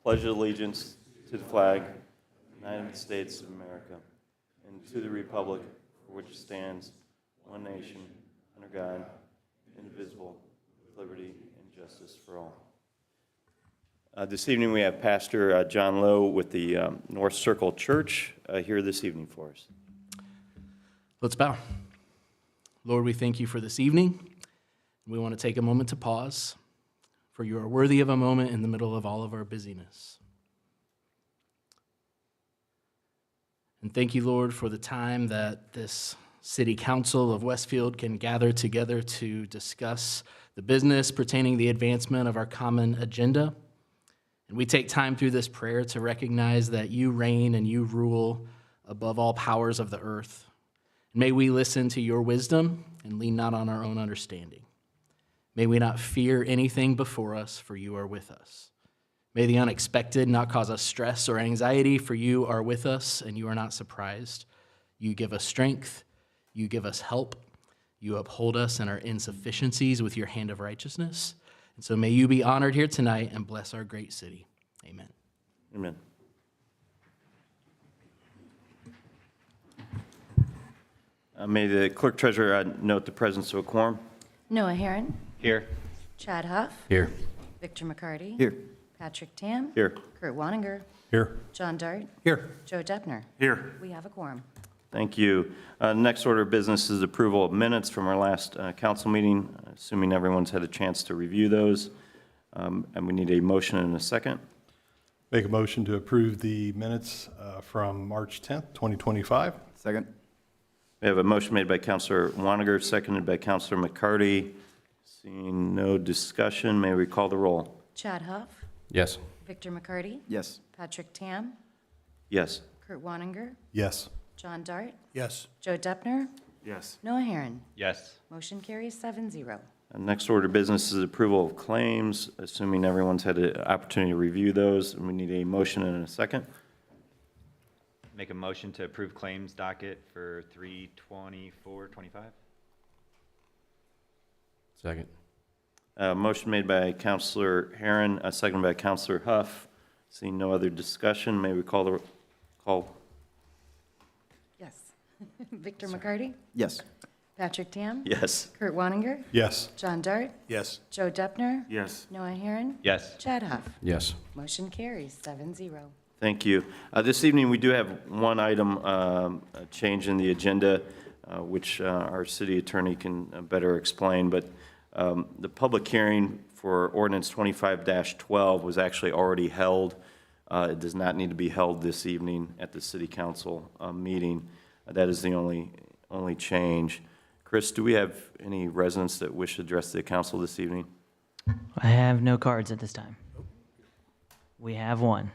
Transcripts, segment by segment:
pledge allegiance to the flag of the United States of America and to the republic for which it stands, one nation, under God, indivisible, with liberty and justice for all. This evening we have Pastor John Lowe with the North Circle Church here this evening for us. Let's bow. Lord, we thank you for this evening. We want to take a moment to pause, for you are worthy of a moment in the middle of all of our busyness. And thank you, Lord, for the time that this City Council of Westfield can gather together to discuss the business pertaining to the advancement of our common agenda. And we take time through this prayer to recognize that you reign and you rule above all powers of the earth. And may we listen to your wisdom and lean not on our own understanding. May we not fear anything before us, for you are with us. May the unexpected not cause us stress or anxiety, for you are with us and you are not surprised. You give us strength, you give us help, you uphold us in our insufficiencies with your hand of righteousness. And so may you be honored here tonight and bless our great city. Amen. Amen. May the clerk treasurer note the presence of a quorum. Noah Herron. Here. Chad Huff. Here. Victor McCarty. Here. Patrick Tam. Here. Kurt Wanninger. Here. John Dart. Here. Joe Deppner. Here. We have a quorum. Thank you. Next order of business is approval of minutes from our last council meeting, assuming everyone's had a chance to review those. And we need a motion and a second. Make a motion to approve the minutes from March 10th, 2025. Second. We have a motion made by Councilor Wanninger, seconded by Councilor McCarty. Seeing no discussion, may we call the roll? Chad Huff. Yes. Victor McCarty. Yes. Patrick Tam. Yes. Kurt Wanninger. Yes. John Dart. Yes. Joe Deppner. Yes. Noah Herron. Yes. Motion carries 7-0. Next order of business is approval of claims, assuming everyone's had an opportunity to review those. And we need a motion and a second. Make a motion to approve claims docket for 3/24/25. Second. Motion made by Councilor Herron, seconded by Councilor Huff. Seeing no other discussion, may we call the call? Yes. Victor McCarty. Yes. Patrick Tam. Yes. Kurt Wanninger. Yes. John Dart. Yes. Joe Deppner. Yes. Noah Herron. Yes. Chad Huff. Yes. Motion carries 7-0. Thank you. This evening, we do have one item, a change in the agenda, which our city attorney can better explain. But the public hearing for ordinance 25-12 was actually already held. It does not need to be held this evening at the city council meeting. That is the only change. Chris, do we have any residents that wish to address the council this evening? I have no cards at this time. We have one.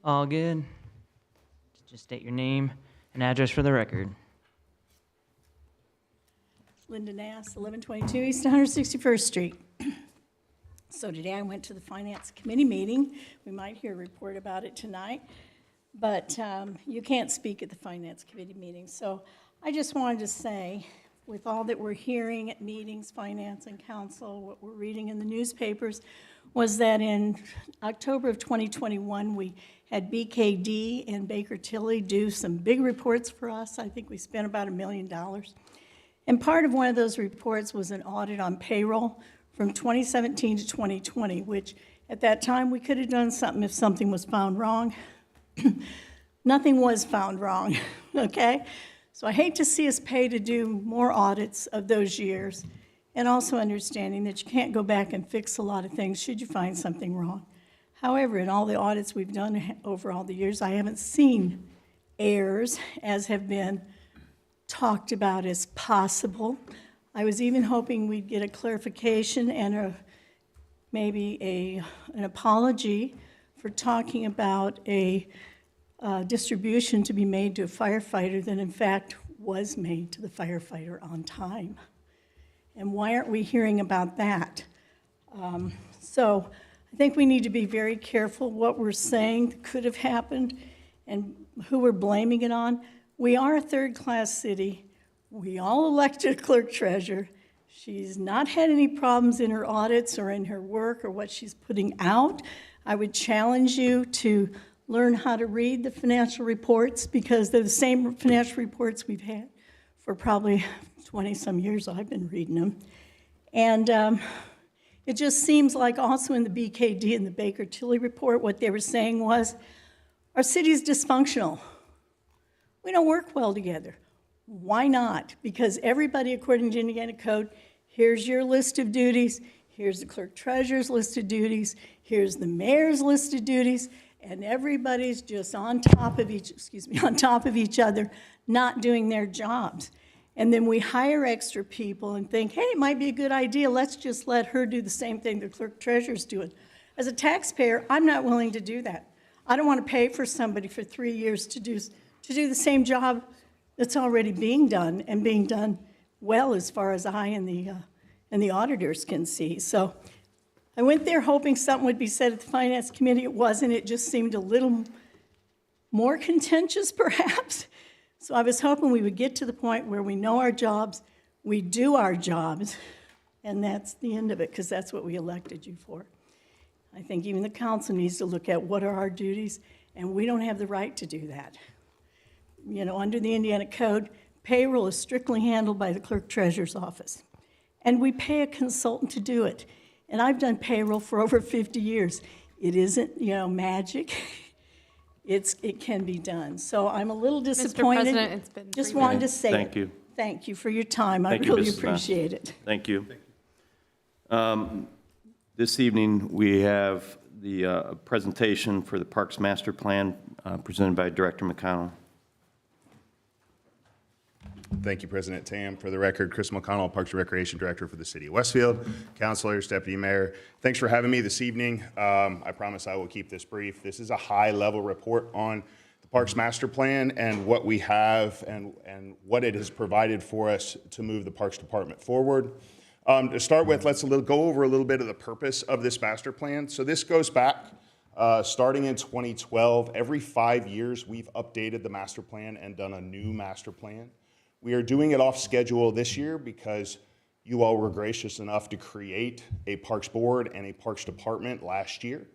All good. Just state your name and address for the record. Linda Nass, 1122 East 161st Street. So today I went to the Finance Committee meeting. We might hear a report about it tonight, but you can't speak at the Finance Committee meeting. So I just wanted to say, with all that we're hearing at meetings, finance and council, what we're reading in the newspapers, was that in October of 2021, we had BKD and Baker Tilly do some big reports for us. I think we spent about $1 million. And part of one of those reports was an audit on payroll from 2017 to 2020, which at that time we could have done something if something was found wrong. Nothing was found wrong, okay? So I hate to see us pay to do more audits of those years, and also understanding that you can't go back and fix a lot of things should you find something wrong. However, in all the audits we've done over all the years, I haven't seen errors as have been talked about as possible. I was even hoping we'd get a clarification and maybe an apology for talking about a distribution to be made to a firefighter that in fact was made to the firefighter on time. And why aren't we hearing about that? So I think we need to be very careful what we're saying could have happened and who we're blaming it on. We are a third-class city. We all elected a clerk treasurer. She's not had any problems in her audits or in her work or what she's putting out. I would challenge you to learn how to read the financial reports because they're the same financial reports we've had for probably 20-some years. I've been reading them. And it just seems like also in the BKD and the Baker-Tilly report, what they were saying was, our city is dysfunctional. We don't work well together. Why not? Because everybody, according to Indiana code, here's your list of duties, here's the clerk treasurer's list of duties, here's the mayor's list of duties, and everybody's just on top of each other, not doing their jobs. And then we hire extra people and think, hey, it might be a good idea, let's just let her do the same thing the clerk treasurer's doing. As a taxpayer, I'm not willing to do that. I don't want to pay for somebody for 3 years to do the same job that's already being done and being done well as far as I and the auditors can see. So I went there hoping something would be said at the Finance Committee. It wasn't. It just seemed a little more contentious, perhaps. So I was hoping we would get to the point where we know our jobs, we do our jobs, and that's the end of it, because that's what we elected you for. I think even the council needs to look at what are our duties, and we don't have the right to do that. You know, under the Indiana Code, payroll is strictly handled by the clerk treasurer's office. And we pay a consultant to do it. And I've done payroll for over 50 years. It isn't, magic. It can be done. So I'm a little disappointed. Mr. President, it's been Just 3 wanted to minutes. say Thank it. you. Thank you for your time. I Thank you, really Mrs. Mass. appreciate it. Thank you. This evening, we have the presentation for the Parks Master Plan presented by Director McConnell. Thank you, President Tam. For the record, Chris McConnell, Parks and Recreation Director for the City of Westfield. Councilors, Deputy Mayor, thanks for having me this evening. I promise I will keep this brief. This is a high-level report on the Parks Master Plan and what we have and what it has provided for us to move the Parks Department forward. To start with, let's go over a little bit of the purpose of this master plan. So this goes back starting in 2012. Every 5 years, we've updated the master plan and done a new master plan. We are doing it off schedule this year because you all were gracious enough to create a Parks Board and a Parks Department last year.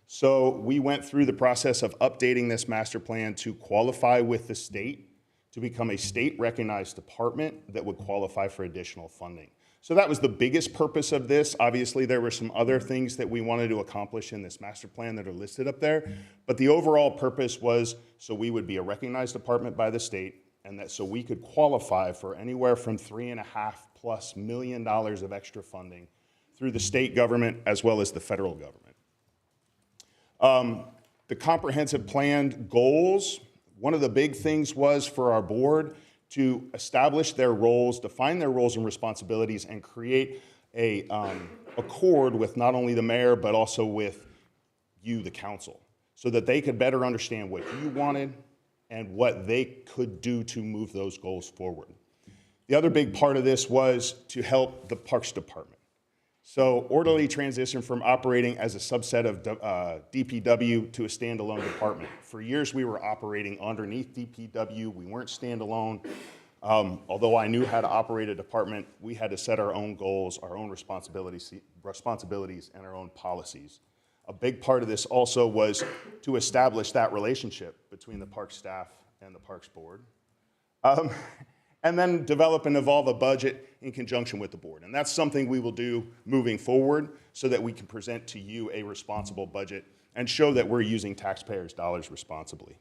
So we went through the process of updating this master plan to qualify with the state to become a state-recognized department that would qualify for additional funding. So that was the biggest purpose of this. Obviously, there were some other things that we wanted to accomplish in this master plan that are listed up there. But the overall purpose was so we would be a recognized department by the state, and that so we could qualify for anywhere from $3.5+ million of extra funding through the state government as well as the federal government. The comprehensive plan goals, one of the big things was for our board to establish their roles, define their roles and responsibilities, and create a accord with not only the mayor, but also with you, the council, so that they could better understand what you wanted and what they could do to move those goals forward. The other big part of this was to help the Parks Department. So orderly transition from operating as a subset of DPW to a standalone department. For years, we were operating underneath DPW. We weren't standalone. Although I knew how to operate a department, we had to set our own goals, our own responsibilities, and our own policies. A big part of this also was to establish that relationship between the park staff and the Parks Board. And then develop and evolve a budget in conjunction with the board. And that's something we will do moving forward so that we can present to you a responsible budget and show that we're using taxpayers' dollars responsibly.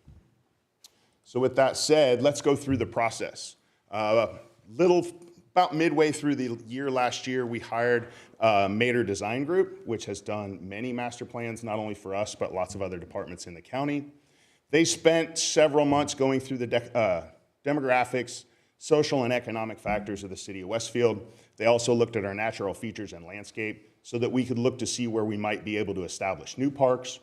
So with that said, let's go through the process. About midway through the year last year, we hired Mater Design Group, which has done many master plans, not only for us, but lots of other departments in the county. They spent several months going through the demographics, social and economic factors of the city of Westfield. They also looked at our natural features and landscape so that we could look to see where we might be able to establish new parks.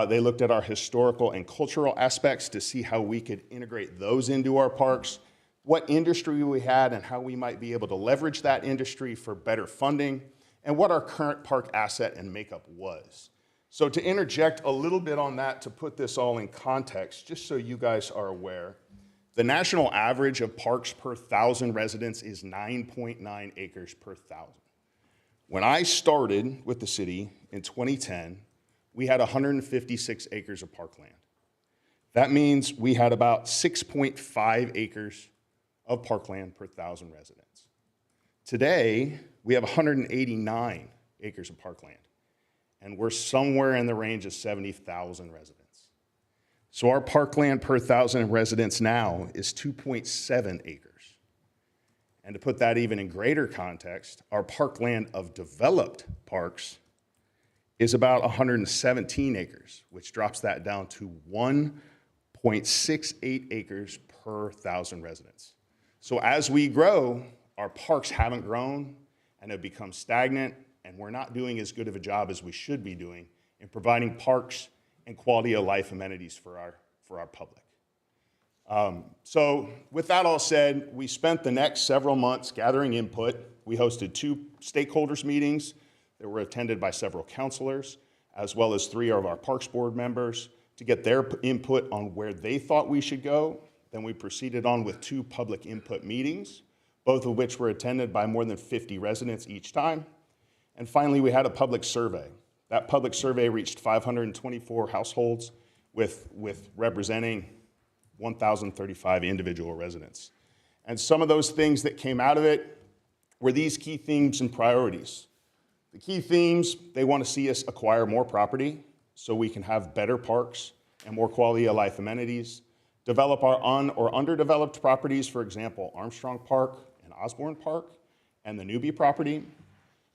They looked at our historical and cultural aspects to see how we could integrate those into our parks, what industry we had and how we might be able to leverage that industry for better funding, and what our current park asset and makeup was. So to interject a little bit on that to put this all in context, just so you guys are aware, The national average of parks per 1,000 residents is 9.9 acres per 1,000. When I started with the city in 2010, we had 156 acres of parkland. That means we had about 6.5 acres of parkland per 1,000 residents. Today, we have 189 acres of parkland, and we're somewhere in the range of 70,000 residents. So our parkland per 1,000 residents now is 2.7 acres. And to put that even in greater context, our parkland of developed parks is about 117 acres, which drops that down to 1.68 acres per 1,000 residents. So as we grow, our parks haven't grown and have become stagnant, and we're not doing as good of a job as we should be doing in providing parks and quality of life amenities for our public. So with that all said, we spent the next several months gathering input. We hosted 2 stakeholders meetings that were attended by several counselors, as well as 3 of our Parks Board members to get their input on where they thought we should go. Then we proceeded on with 2 public input meetings, both of which were attended by more than 50 residents each time. And finally, we had a public survey. That public survey reached 524 households with representing 1,035 individual residents. And some of those things that came out of it were these key themes and priorities. The key themes, they want to see us acquire more property so we can have better parks and more quality of life amenities, develop our or underdeveloped properties, for example, Armstrong Park and Osborne Park, and the Newbie property,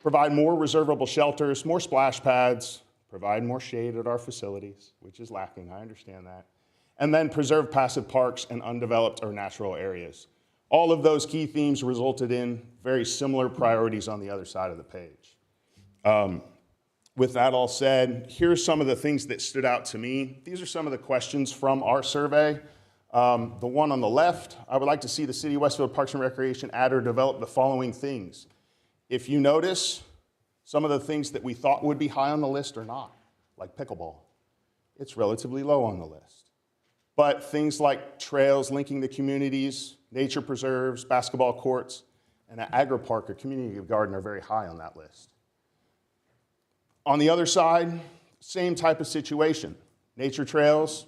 provide more reservable shelters, more splash pads, provide more shade at our facilities, which is lacking, I understand that, and then preserve passive parks and undeveloped or natural areas. All of those key themes resulted in very similar priorities on the other side of the page. With that all said, here's some of the things that stood out to me. These are some of the questions from our survey. The one on the left, I would like to see the City of Westfield Parks and Recreation add or develop the following things. If you notice, some of the things that we thought would be high on the list are not, like pickleball. It's relatively low on the list. But things like trails linking the communities, nature preserves, basketball courts, and an agri-park or community garden are very high on that list. On the other side, same type of situation. Nature trails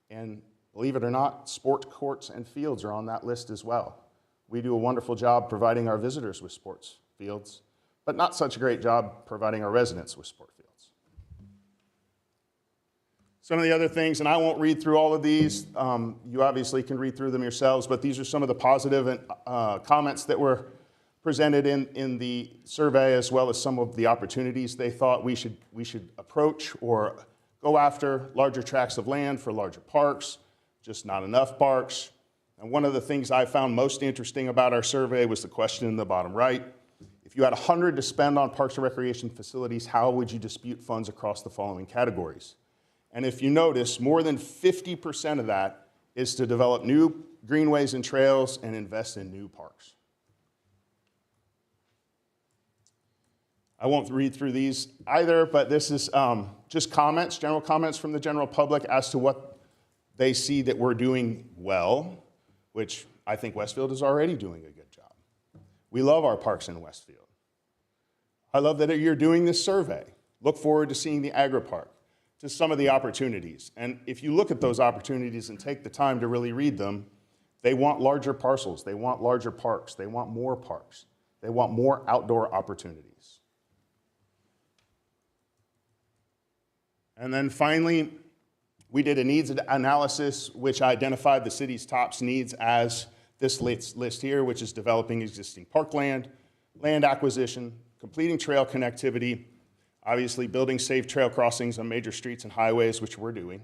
and, believe it or not, sport courts and fields are on that list as well. We do a wonderful job providing our visitors with sports fields, but not such a great job providing our residents with sport fields. Some of the other things, and I won't read through all of these, you obviously can read through them yourselves, but these are some of the positive comments that were presented in the survey, as well as some of the opportunities they thought we should approach or go after: larger tracts of land for larger parks, just not enough parks. And one of the things I found most interesting about our survey was the question in the bottom right. If you had 100 to spend on parks and recreation facilities, how would you distribute funds across the following categories? And if you notice, more than 50% of that is to develop new greenways and trails and invest in new parks. I won't read through these either, but this is just comments, general comments from the general public as to what they see that we're doing well, which I think Westfield is already doing a good job. We love our parks in Westfield. I love that you're doing this survey. Look forward to seeing the agri-park, to some of the opportunities. And if you look at those opportunities and take the time to really read them, they want larger parcels, they want larger parks, they want more parks, they want more outdoor opportunities. And then finally, we did a needs analysis which identified the city's top needs as this list here, which is developing existing parkland, land acquisition, completing trail connectivity, obviously building safe trail crossings on major streets and highways, which we're doing,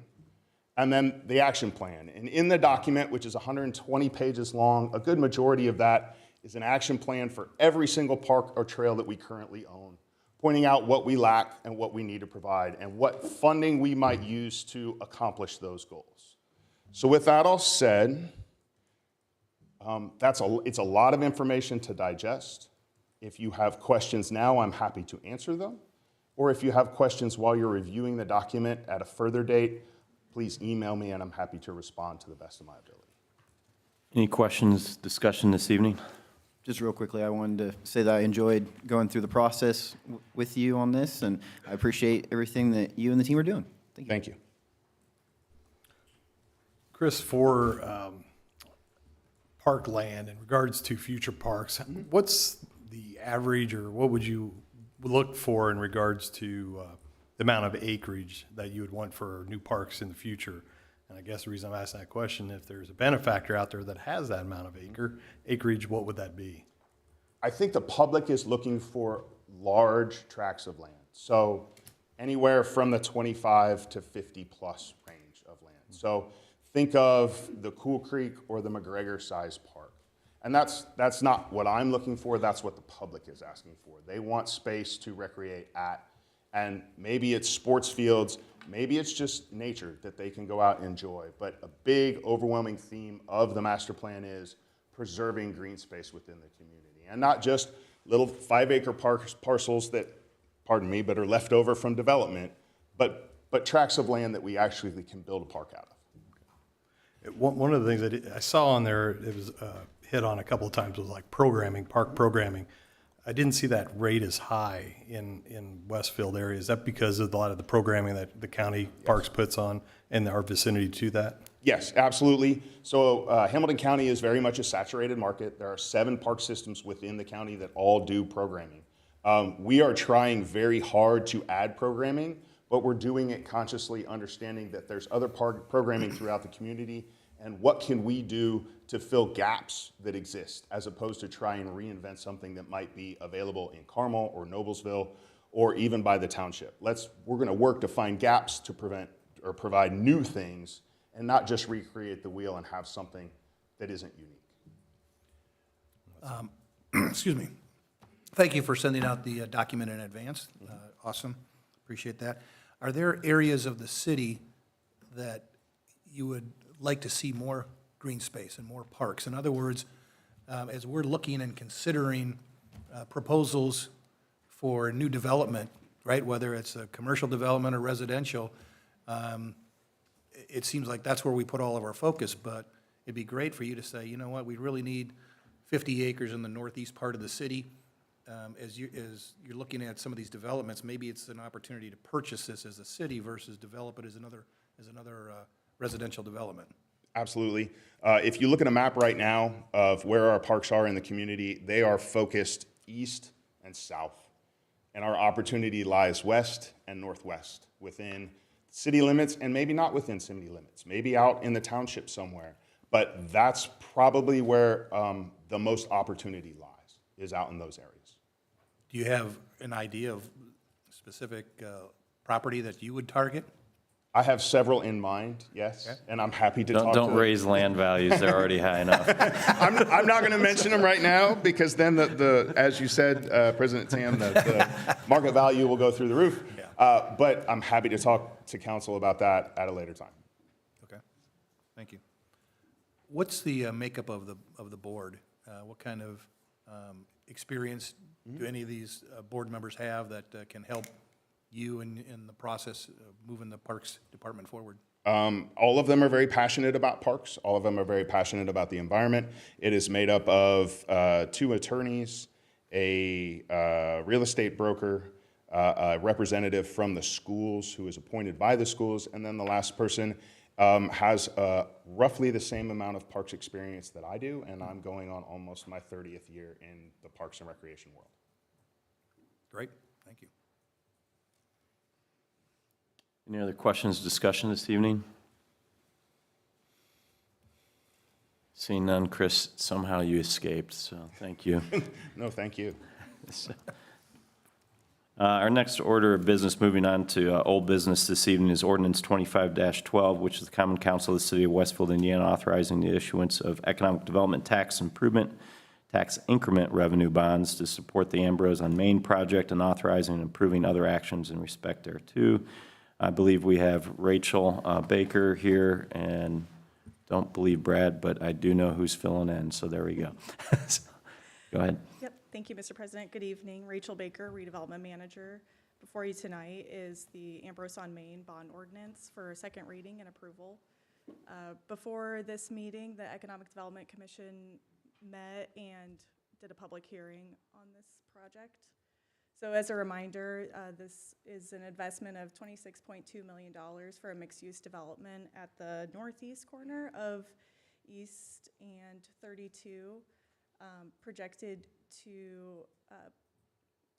and then the action plan. And in the document, which is 120 pages long, a good majority of that is an action plan for every single park or trail that we currently own, pointing out what we lack and what we need to provide and what funding we might use to accomplish those goals. So with that all said, it's a lot of information to digest. If you have questions now, I'm happy to answer them. Or if you have questions while you're reviewing the document at a further date, please email me and I'm happy to respond to the best of my ability. Any questions, discussion this evening? Just real quickly, I wanted to say that I enjoyed going through the process with you on this, and I appreciate everything that you and the team are doing. Thank you. Thank you. Chris, for parkland, in regards to future parks, what's the average, or what would you look for in regards to the amount of acreage that you would want for new parks in the future? And I guess the reason I'm asking that question, if there's a benefactor out there that has that amount of acreage, what would that be? I think the public is looking for large tracts of land. So anywhere from the 25 to 50 plus range of land. So think of the Cool Creek or the McGregor size park. And that's not what I'm looking for, that's what the public is asking for. They want space to recreate at, and maybe it's sports fields, maybe it's just nature that they can go out and enjoy. But a big overwhelming theme of the master plan is preserving green space within the community. And not just little 5-acre parcels that, pardon me, but are left over from development, but tracts of land that we actually can build a park out of. One of the things that I saw on there, it was hit on a couple of times, was like programming, park programming. I didn't see that rate as high in Westfield area. Is that because of a lot of the programming that the county parks puts on in our vicinity to that? Yes, absolutely. So Hamilton County is very much a saturated market. There are 7 park systems within the county that all do programming. We are trying very hard to add programming, but we're doing it consciously, understanding that there's other park programming throughout the community, and what can we do to fill gaps that exist, as opposed to try and reinvent something that might be available in Carmel or Noblesville, or even by the township. We're gonna work to find gaps to prevent or provide new things, and not just recreate the wheel and have something that isn't unique. Excuse me. Thank you for sending out the document in advance. Awesome. Appreciate that. Are there areas of the city that you would like to see more green space and more parks? In other words, as we're looking and considering proposals for new development, right, whether it's a commercial development or residential, it seems like that's where we put all of our focus, but it'd be great for you to say, you know what, we really need 50 acres in the northeast part of the city. As you're looking at some of these developments, maybe it's an opportunity to purchase this as a city versus develop it as another residential development. Absolutely. If you look at a map right now of where our parks are in the community, they are focused east and south. And our opportunity lies west and northwest within city limits, and maybe not within city limits, maybe out in the township somewhere. But that's probably where the most opportunity lies, is out in those areas. Do you have an idea of specific property that you would target? I have several in mind, yes, Okay. and I'm happy to talk to Don't them. raise land values, they're already high enough. I'm not going to mention them right now, because then as you said, President Tam, the market value will go through the roof. Yeah. But I'm happy to talk to council about that at a later time. Okay, thank you. What's the makeup of the board? What kind of experience do any of these board members have that can help you in the process of moving the Parks Department forward? All of them are very passionate about parks. All of them are very passionate about the environment. It is made up of 2 attorneys, a real estate broker, a representative from the schools who is appointed by the schools, and then the last person has roughly the same amount of parks experience that I do, and I'm going on almost my 30th year in the parks and recreation world. Great, thank you. Any other questions, discussion this evening? Seeing none, Chris, somehow you escaped, so thank you. No, thank you. Our next order of business, moving on to old business this evening, is ordinance 25-12, which is the Common Council of the City of Westfield, Indiana, authorizing the issuance of economic development tax improvement, tax increment revenue bonds to support the Ambrose on Main project, and authorizing and approving other actions in respect thereto. I believe we have Rachel Baker here, and don't believe Brad, but I do know who's filling in, so there we go. So, go ahead. Yep, thank you, Mr. President. Good evening. Rachel Baker, redevelopment manager. Before you tonight is the Ambrose on Main bond ordinance for second reading and approval. Before this meeting, the Economic Development Commission met and did a public hearing on this project. So as a reminder, this is an investment of $26.2 million for a mixed-use development at the northeast corner of East and 32, projected to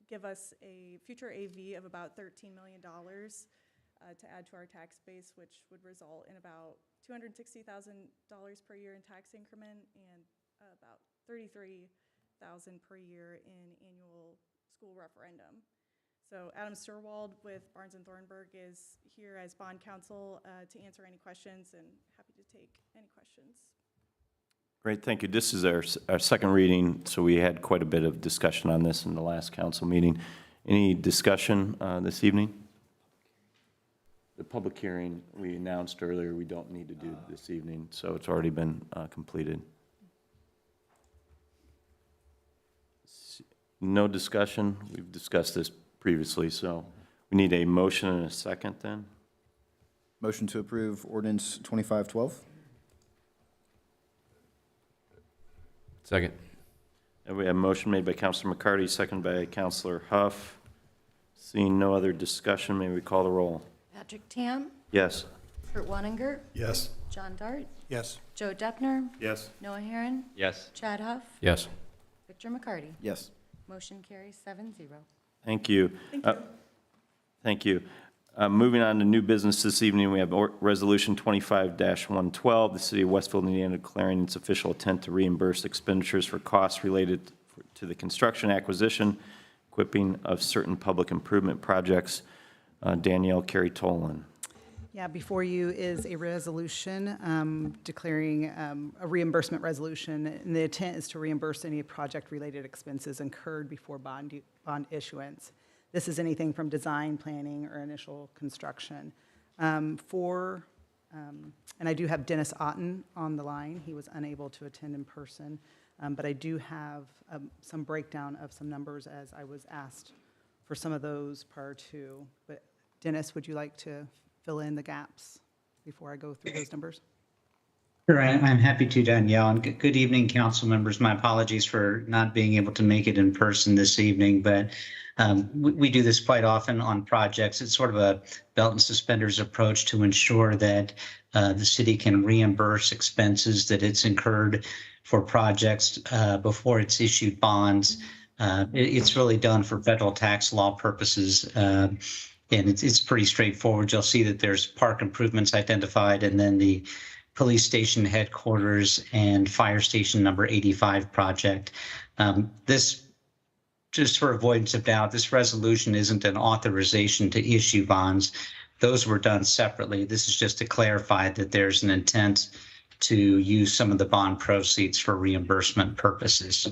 give us a future AV of about $13 million to add to our tax base, which would result in about $260,000 per year in tax increment and about $33,000 per year in annual school referendum. So Adam Sturwald with Barnes and Thornburg is here as bond counsel to answer any questions, and happy to take any questions. Great, thank you. This is our second reading, so we had quite a bit of discussion on this in the last council meeting. Any discussion this evening? The public hearing we announced earlier, we don't need to do this evening, so it's already been completed. No discussion. We've discussed this previously, so we need a motion and a second then. Motion to approve ordinance 2512. Second. And we have a motion made by Councilor McCarty, second by Councilor Huff. Seeing no other discussion, may we call the roll? Patrick Tam, Yes. Kurt Wanninger, Yes. John Dart, Yes. Joe Deppner, Yes. Noah Herron, Yes. Chad Huff, Yes. Victor McCarty. Yes. Motion carries 7-0. Thank you. Thank you. Thank you. Moving on to new business this evening, we have Resolution 25-112, the City of Westfield, Indiana declaring its official intent to reimburse expenditures for costs related to the construction, acquisition, equipping of certain public improvement projects. Danielle Carey-Tolan. Yeah, before you is a resolution declaring a reimbursement resolution, and the intent is to reimburse any project-related expenses incurred before bond issuance. This is anything from design, planning, or initial construction. And I do have Dennis Otten on the line. He was unable to attend in person, but I do have some breakdown of some numbers as I was asked for some of those prior to. But Dennis, would you like to fill in the gaps before I go through those numbers? Sure, I'm happy to, Danielle. And good evening, council members. My apologies for not being able to make it in person this evening, but we do this quite often on projects. It's sort of a belt and suspenders approach to ensure that the city can reimburse expenses that it's incurred for projects before it's issued bonds. It's really done for federal tax law purposes. And it's pretty straightforward. You'll see that there's park improvements identified, and then the police station headquarters and fire station number 85 project. This, just for avoidance of doubt, this resolution isn't an authorization to issue bonds. Those were done separately. This is just to clarify that there's an intent to use some of the bond proceeds for reimbursement purposes.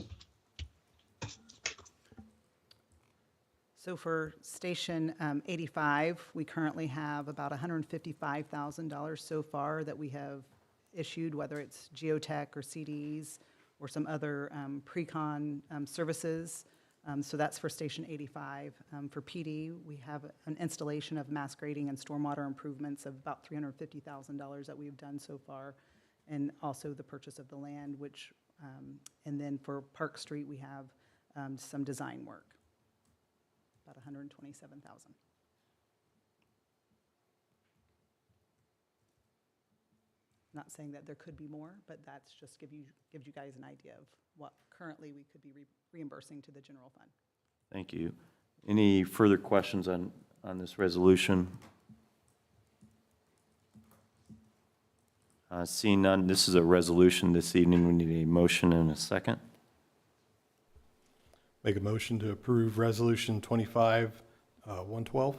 So for Station 85, we currently have about $155,000 so far that we have issued, whether it's geotech or CDs or some other pre-con services. So that's for Station 85. For PD, we have an installation of mass grading and stormwater improvements of about $350,000 that we've done so far, and also the purchase of the land, which, and then for Park Street, we have some design work. About $127,000. Not saying that there could be more, but that's just gives you guys an idea of what currently we could be reimbursing to the general fund. Thank you. Any further questions on this resolution? Seeing none, this is a resolution this evening. We need a motion and a second. Make a motion to approve Resolution 25-112.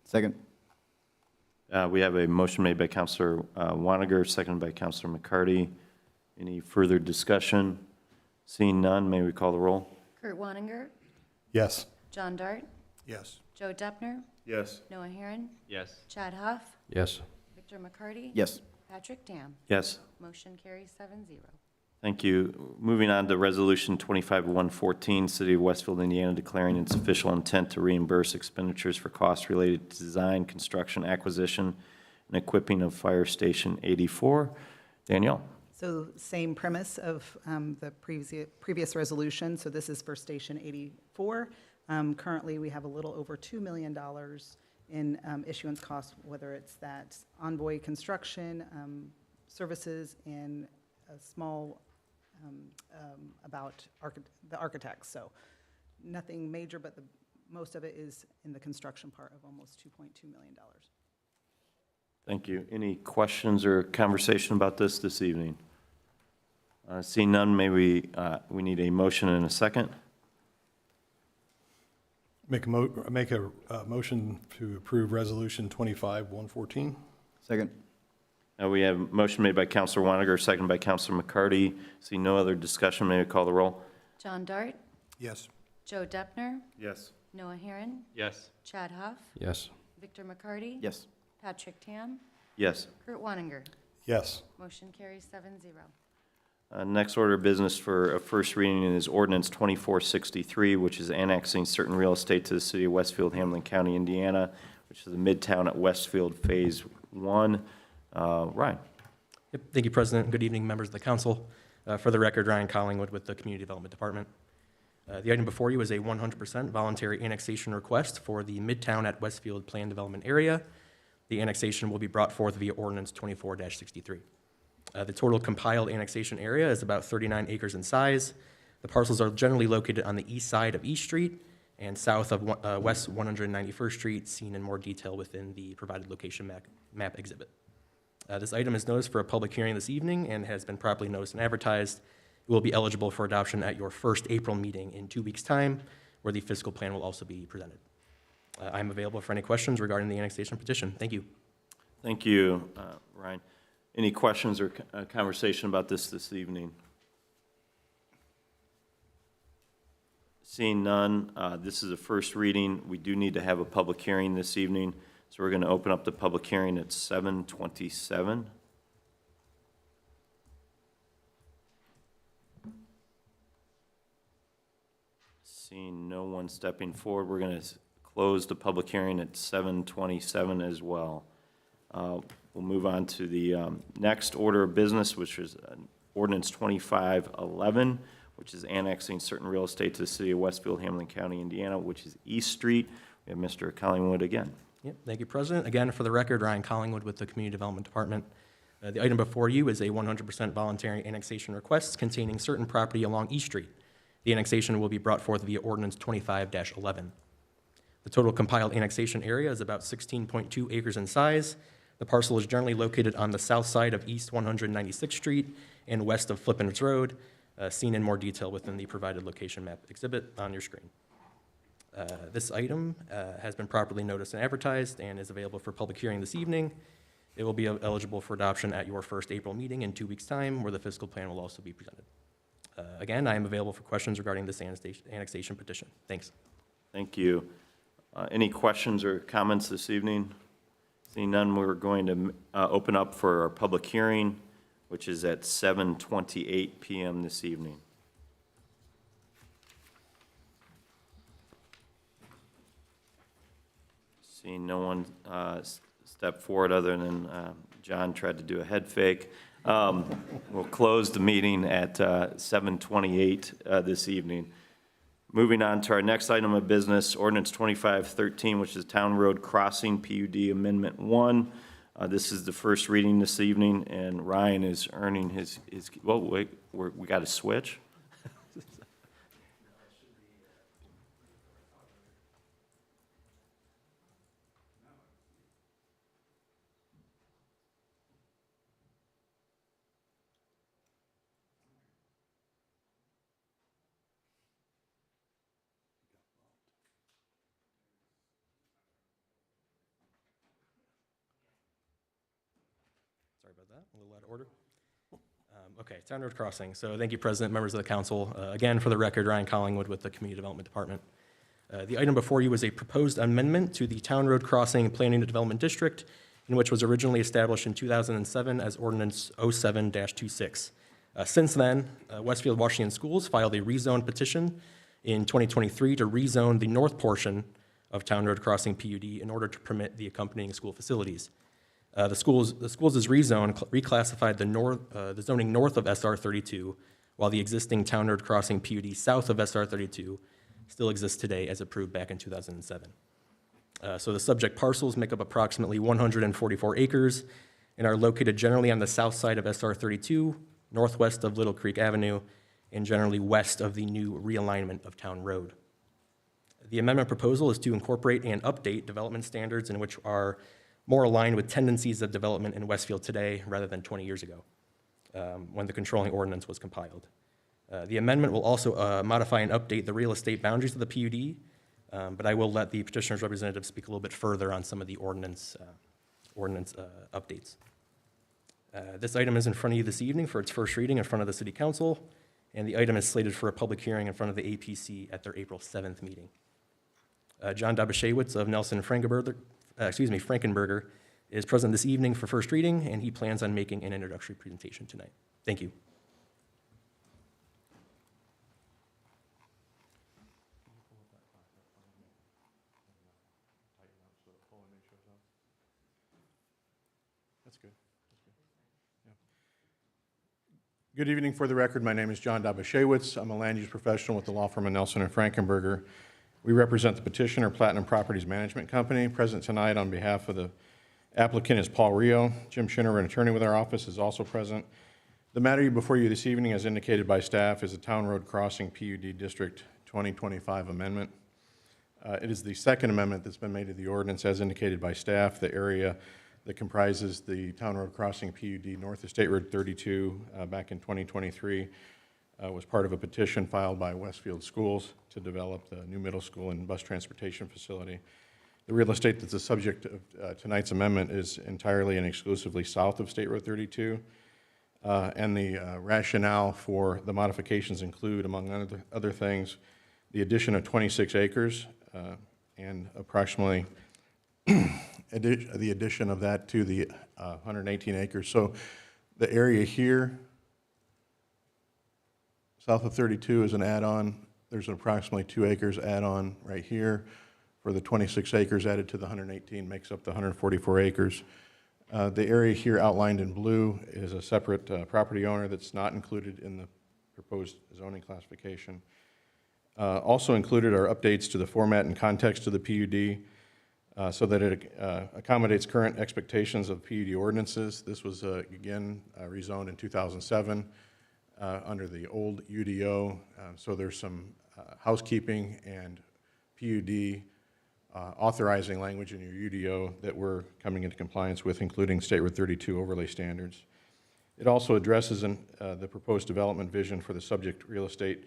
Second. We have a motion made by Councilor Wanninger, seconded by Councilor McCarty. Any further discussion? Seeing none, may we call the roll? Kurt Wanninger, Yes. John Dart, Yes. Joe Deppner, Yes. Noah Herron, Yes. Chad Huff, Yes. Victor McCarty. Yes. Patrick Tam. Yes. Motion carries 7-0. Thank you. Moving on to Resolution 25-114, City of Westfield, Indiana, declaring its official intent to reimburse expenditures for costs related to design, construction, acquisition, and equipping of Fire Station 84. Danielle? So same premise of the previous resolution. So this is for Station 84. Currently, we have a little over $2 million in issuance costs, whether it's that Envoy construction, services, and a small about the architects. So nothing major, but most of it is in the construction part of almost $2.2 million. Thank you. Any questions or conversation about this evening? Seeing none, maybe we need a motion and a second. Make a motion to approve Resolution 25-114. Second. We have a motion made by Councilor Woniger, seconded by Councilor McCarty. See no other discussion, may we call the roll? John Dart, Yes. Joe Deppner, Yes. Noah Herron, Yes. Chad Huff, Yes. Victor McCarty. Yes. Patrick Tam, Yes. Kurt Wanninger. Yes. Motion carries 7-0. Next order of business for a first reading is ordinance 2463, which is annexing certain real estate to the city of Westfield, Hamilton County, Indiana, which is the Midtown at Westfield Phase 1. Ryan? Yep. Thank you, President. Good evening, members of the council. For the record, Ryan Collingwood with the Community Development Department. The item before you is a 100% voluntary annexation request for the Midtown at Westfield Plan Development Area. The annexation will be brought forth via ordinance 24-63. The total compiled annexation area is about 39 acres in size. The parcels are generally located on the east side of East Street and south of West 191st Street, seen in more detail within the provided location map exhibit. This item is noticed for a public hearing this evening and has been properly noticed and advertised. It will be eligible for adoption at your first April meeting in 2 weeks' time, where the fiscal plan will also be presented. I'm available for any questions regarding the annexation petition. Thank you. Thank you, Ryan. Any questions or conversation about this evening? Seeing none, this is a first reading. We do need to have a public hearing this evening, so we're going to open up the public hearing at 7:27. Seeing no one stepping forward, we're going to close the public hearing at 7:27 as well. We'll move on to the next order of business, which is ordinance 2511, which is annexing certain real estate to the city of Westfield, Hamilton County, Indiana, which is East Street. We have Mr. Collingwood again. Yep. Thank you, President. Again, for the record, Ryan Collingwood with the Community Development Department. The item before you is a 100% voluntary annexation request containing certain property along East Street. The annexation will be brought forth via ordinance 25-11. The total compiled annexation area is about 16.2 acres in size. The parcel is generally located on the south side of East 196th Street and west of Flippins Road, seen in more detail within the provided location map exhibit on your screen. This item has been properly noticed and advertised and is available for public hearing this evening. It will be eligible for adoption at your first April meeting in 2 weeks' time, where the fiscal plan will also be presented. Again, I am available for questions regarding this annexation petition. Thanks. Thank you. Any questions or comments this evening? Seeing none, we're going to open up for our public hearing, which is at 7:28 p.m. this evening. Seeing no one step forward other than John tried to do a head fake, we'll close the meeting at 7:28 this evening. Moving on to our next item of business, ordinance 2513, which is Town Road Crossing PUD Amendment 1. This is the first reading this evening, and Ryan is earning his well, wait, we got to switch? Sorry about that, a little out of order. Okay, Town Road Crossing. So thank you, President, members of the council. Again, for the record, Ryan Collingwood with the Community Development Department. The item before you is a proposed amendment to the Town Road Crossing Planning and Development District, in which was originally established in 2007 as Ordinance 07-26. Since then, Westfield Washington Schools filed a rezone petition in 2023 to rezone the north portion of Town Road Crossing PUD in order to permit the accompanying school facilities. The schools' rezone reclassified the zoning north of SR 32, while the existing Town Road Crossing PUD south of SR 32 still exists today as approved back in 2007. So the subject parcels make up approximately 144 acres and are located generally on the south side of SR 32, northwest of Little Creek Avenue, and generally west of the new realignment of Town Road. The amendment proposal is to incorporate and update development standards in which are more aligned with tendencies of development in Westfield today rather than 20 years ago, when the controlling ordinance was compiled. The amendment will also modify and update the real estate boundaries of the PUD, but I will let the petitioner's representative speak a little bit further on some of the ordinance updates. This item is in front of you this evening for its first reading in front of the City Council, and the item is slated for a public hearing in front of the APC at their April 7th meeting. John Dobashewitz of Nelson Frankenberger is present this evening for first reading, and he plans on making an introductory presentation tonight. Thank you. That's good. Yeah. Good evening. For the record, my name is John Dobashewitz. I'm a land use professional with the law firm of Nelson and Frankenberger. We represent the petitioner, Platinum Properties Management Company. Present tonight on behalf of the applicant is Paul Rio. Jim Schinner, an attorney with our office, is also present. The matter before you this evening, as indicated by staff, is a Town Road Crossing PUD District 2025 amendment. It is the second amendment that's been made to the ordinance as indicated by staff. The area that comprises the Town Road Crossing PUD north of State Road 32 back in 2023 was part of a petition filed by Westfield Schools to develop the new middle school and bus transportation facility. The real estate that's the subject of tonight's amendment is entirely and exclusively south of State Road 32. And the rationale for the modifications include, among other things, the addition of 26 acres and approximately the addition of that to the 118 acres. So the area here, south of 32 is an add-on. There's an approximately 2 acres add-on right here. For the 26 acres added to the 118 makes up the 144 acres. The area here outlined in blue is a separate property owner that's not included in the proposed zoning classification. Also included are updates to the format and context of the PUD so that it accommodates current expectations of PUD ordinances. This was, again, rezoned in 2007 under the old UDO. So there's some housekeeping and PUD authorizing language in your UDO that we're coming into compliance with, including State Road 32 overlay standards. It also addresses the proposed development vision for the subject real estate,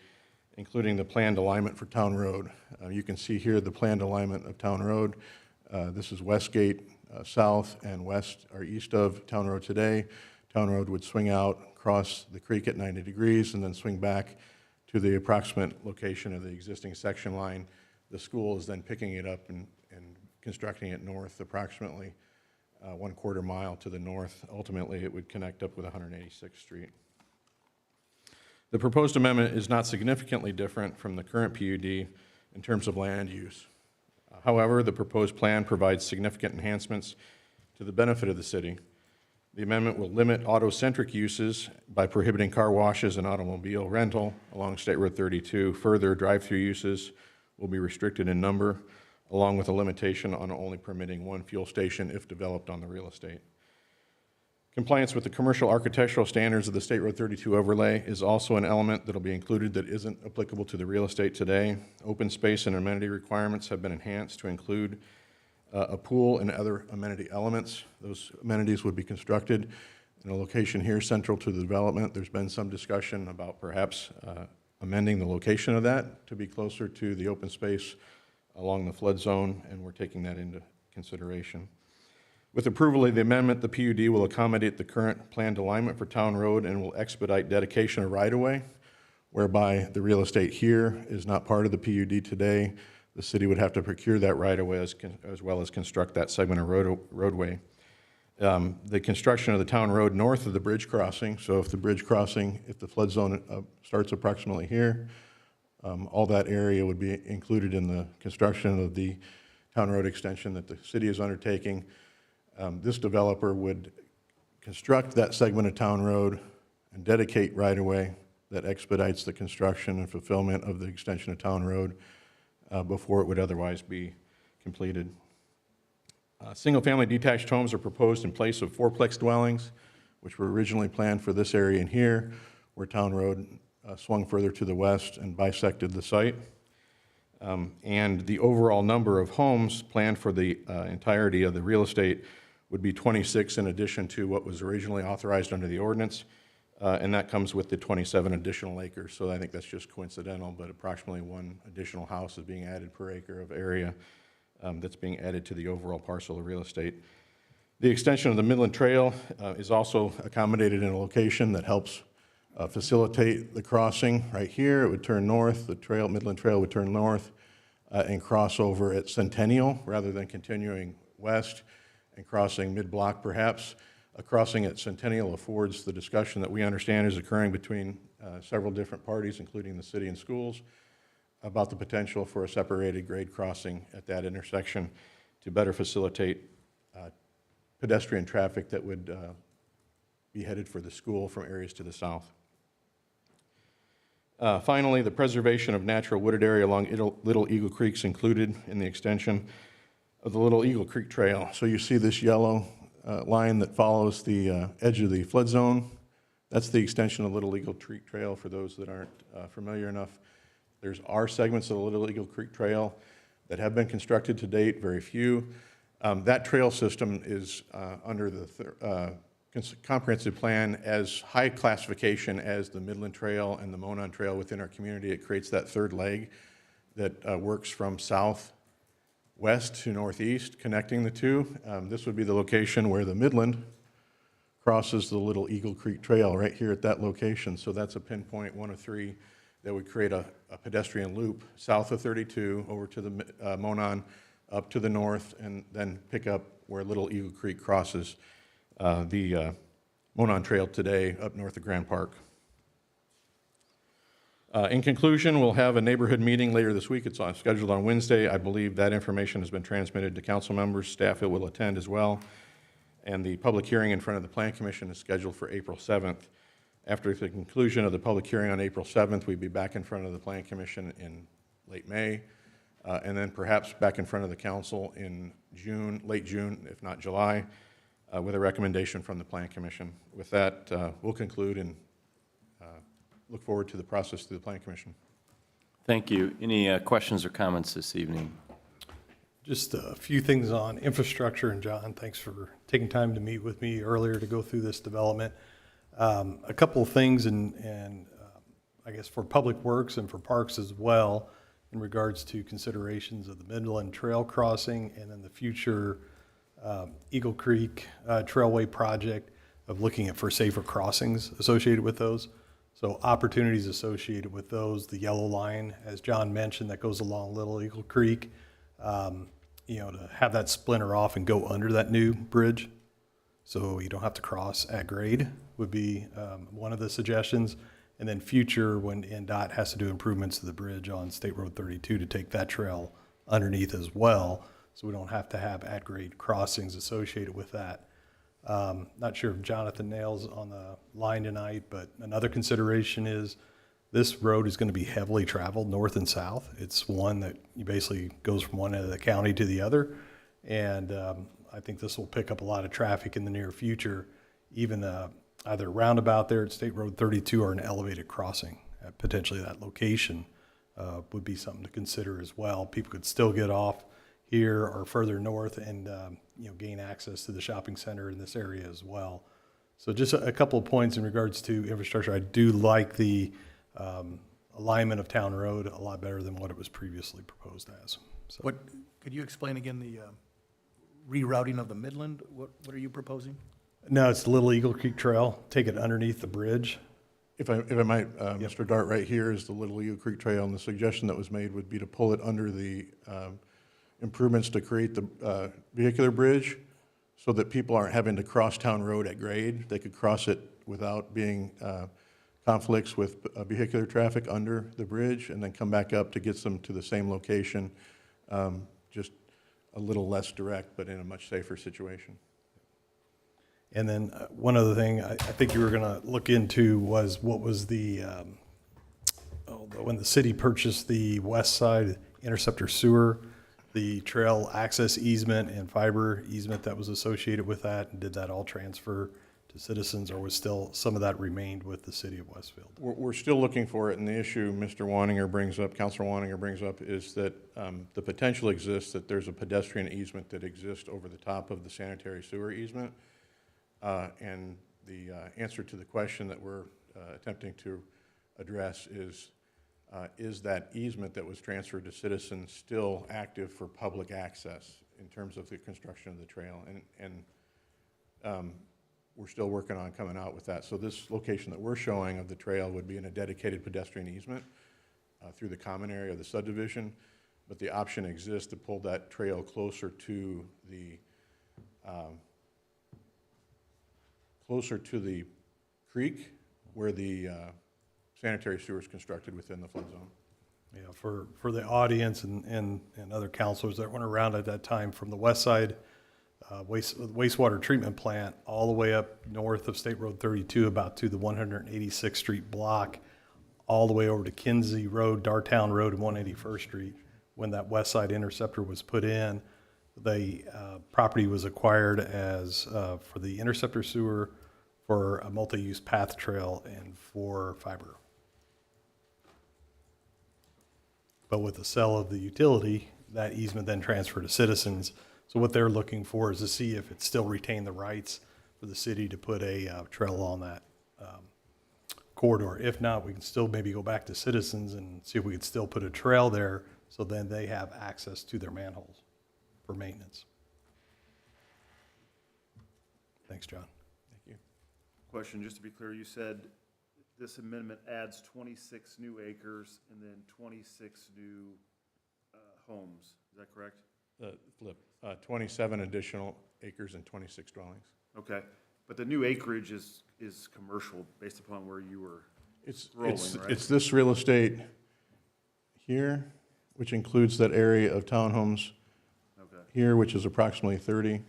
including the planned alignment for Town Road. You can see here the planned alignment of Town Road. This is Westgate, south and west or east of Town Road today. Town Road would swing out, cross the creek at 90 degrees, and then swing back to the approximate location of the existing section line. The school is then picking it up and constructing it north approximately 1/4 mile to the north. Ultimately, it would connect up with 186th Street. The proposed amendment is not significantly different from the current PUD in terms of land use. However, the proposed plan provides significant enhancements to the benefit of the city. The amendment will limit auto-centric uses by prohibiting car washes and automobile rental along State Road 32. Further, drive-through uses will be restricted in number, along with a limitation on only permitting one fuel station if developed on the real estate. Compliance with the commercial architectural standards of the State Road 32 overlay is also an element that will be included that isn't applicable to the real estate today. Open space and amenity requirements have been enhanced to include a pool and other amenity elements. Those amenities would be constructed in a location here central to the development. There's been some discussion about perhaps amending the location of that to be closer to the open space along the flood zone, and we're taking that into consideration. With approval of the amendment, the PUD will accommodate the current planned alignment for Town Road and will expedite dedication of right-of-way, whereby the real estate here is not part of the PUD today. The city would have to procure that right-of-way as well as construct that segment of roadway. the construction of the town road north of the bridge crossing. So if the bridge crossing, if the flood zone starts approximately here, all that area would be included in the construction of the town road extension that the city is undertaking. This developer would construct that segment of town road and dedicate right-of-way that expedites the construction and fulfillment of the extension of town road before it would otherwise be completed. Single-family detached homes are proposed in place of fourplex dwellings, which were originally planned for this area in here, where town road swung further to the west and bisected the site. And the overall number of homes planned for the entirety of the real estate would be 26 in addition to what was originally authorized under the ordinance, and that comes with the 27 additional acres. So I think that's just coincidental, but approximately one additional house is being added per acre of area that's being added to the overall parcel of real estate. The extension of the Midland Trail is also accommodated in a location that helps facilitate the crossing. Right here, it would turn north, the trail, Midland Trail would turn north and cross over at Centennial rather than continuing west and crossing mid-block perhaps. A crossing at Centennial affords the discussion that we understand is occurring between several different parties, including the city and schools, about the potential for a separated grade crossing at that intersection to better facilitate pedestrian traffic that would be headed for the school from areas to the south. Finally, the preservation of natural wooded area along Little Eagle Creek is included in the extension of the Little Eagle Creek Trail. So you see this yellow line that follows the edge of the flood zone. That's the extension of Little Eagle Creek Trail for those that aren't familiar enough. There's our segments of the Little Eagle Creek Trail that have been constructed to date, very few. That trail system is under the comprehensive plan as high classification as the Midland Trail and the Monon Trail within our community. It creates that third leg that works from southwest to northeast, connecting the two. This would be the location where the Midland crosses the Little Eagle Creek Trail right here at that location. So that's a pinpoint, one of three, that would create a pedestrian loop south of 32 over to the Monon, up to the north, and then pick up where Little Eagle Creek crosses the Monon Trail today up north of Grand Park. In conclusion, we'll have a neighborhood meeting later this week. It's scheduled on Wednesday. I believe that information has been transmitted to council members. Staff will attend as well. And the public hearing in front of the Plan Commission is scheduled for April 7th. After the conclusion of the public hearing on April 7th, we'd be back in front of the Plan Commission in late May, and then perhaps back in front of the council in June, late June, if not July, with a recommendation from the Plan Commission. With that, we'll conclude and look forward to the process through the Plan Commission. Thank you. Any questions or comments this evening? Just a few things on infrastructure, and John, thanks for taking time to meet with me earlier to go through this development. A couple of things, and I guess for Public Works and for Parks as well, in regards to considerations of the Midland Trail crossing and then the future Eagle Creek Trailway project of looking at for safer crossings associated with those. So opportunities associated with those, the yellow line, as John mentioned, that goes along Little Eagle Creek, to have that splinter off and go under that new bridge so you don't have to cross at grade would be one of the suggestions. And then future, when NDOT has to do improvements to the bridge on State Road 32 to take that trail underneath as well, so we don't have to have at-grade crossings associated with that. Not sure if Jonathan Nail's on the line tonight, but another consideration is this road is going to be heavily traveled north and south. It's one that you basically goes from one end of the county to the other, and I think this will pick up a lot of traffic in the near future, even either a roundabout there at State Road 32 or an elevated crossing at potentially that location would be something to consider as well. People could still get off here or further north and gain access to the shopping center in this area as well. So just a couple of points in regards to infrastructure. I do like the alignment of Town Road a lot better than what it was previously proposed as. So. Could you explain again the rerouting of the Midland? What are you proposing? No, it's the Little Eagle Creek Trail. Take it underneath the bridge. If I might, Mr. Dart, right here is the Little Eagle Creek Trail, and the suggestion that was made would be to pull it under the improvements to create the vehicular bridge. so that people aren't having to cross town road at grade. They could cross it without being conflicts with vehicular traffic under the bridge, and then come back up to get them to the same location, just a little less direct, but in a much safer situation. And then one other thing I think you were going to look into was what was the, when the city purchased the west side interceptor sewer, the trail access easement and fiber easement that was associated with that, and did that all transfer to citizens, or was still, some of that remained with the city of Westfield? We're still looking for it, and the issue Mr. Wanninger brings up, Councilor Wanninger brings up, is that the potential exists that there's a pedestrian easement that exists over the top of the sanitary sewer easement. And the answer to the question that we're attempting to address is that easement that was transferred to citizens still active for public access in terms of the construction of the trail? And we're still working on coming out with that. So this location that we're showing of the trail would be in a dedicated pedestrian easement through the common area of the subdivision, but the option exists to pull that trail closer to the creek where the sanitary sewer is constructed within the flood zone. Yeah, for the audience and other counselors that went around at that time, from the west side wastewater treatment plant all the way up north of State Road 32, about to the 186th Street block, all the way over to Kinsey Road, Dartown Road, and 181st Street. When that west side interceptor was put in, the property was acquired as for the interceptor sewer, for a multi-use path trail, and for fiber. But with the sale of the utility, that easement then transferred to citizens. So what they're looking for is to see if it still retained the rights for the city to put a trail on that corridor. If not, we can still maybe go back to citizens and see if we could still put a trail there, so then they have access to their manholes for maintenance. Thanks, John. Thank you. Question, just to be clear, you said this amendment adds 26 new acres and then 26 new homes. Is that correct? Flip. 27 additional acres and 26 dwellings. Okay, but the new acreage is commercial based upon where you were rolling, right? It's this real estate here, which includes that area of townhomes here, which is approximately 30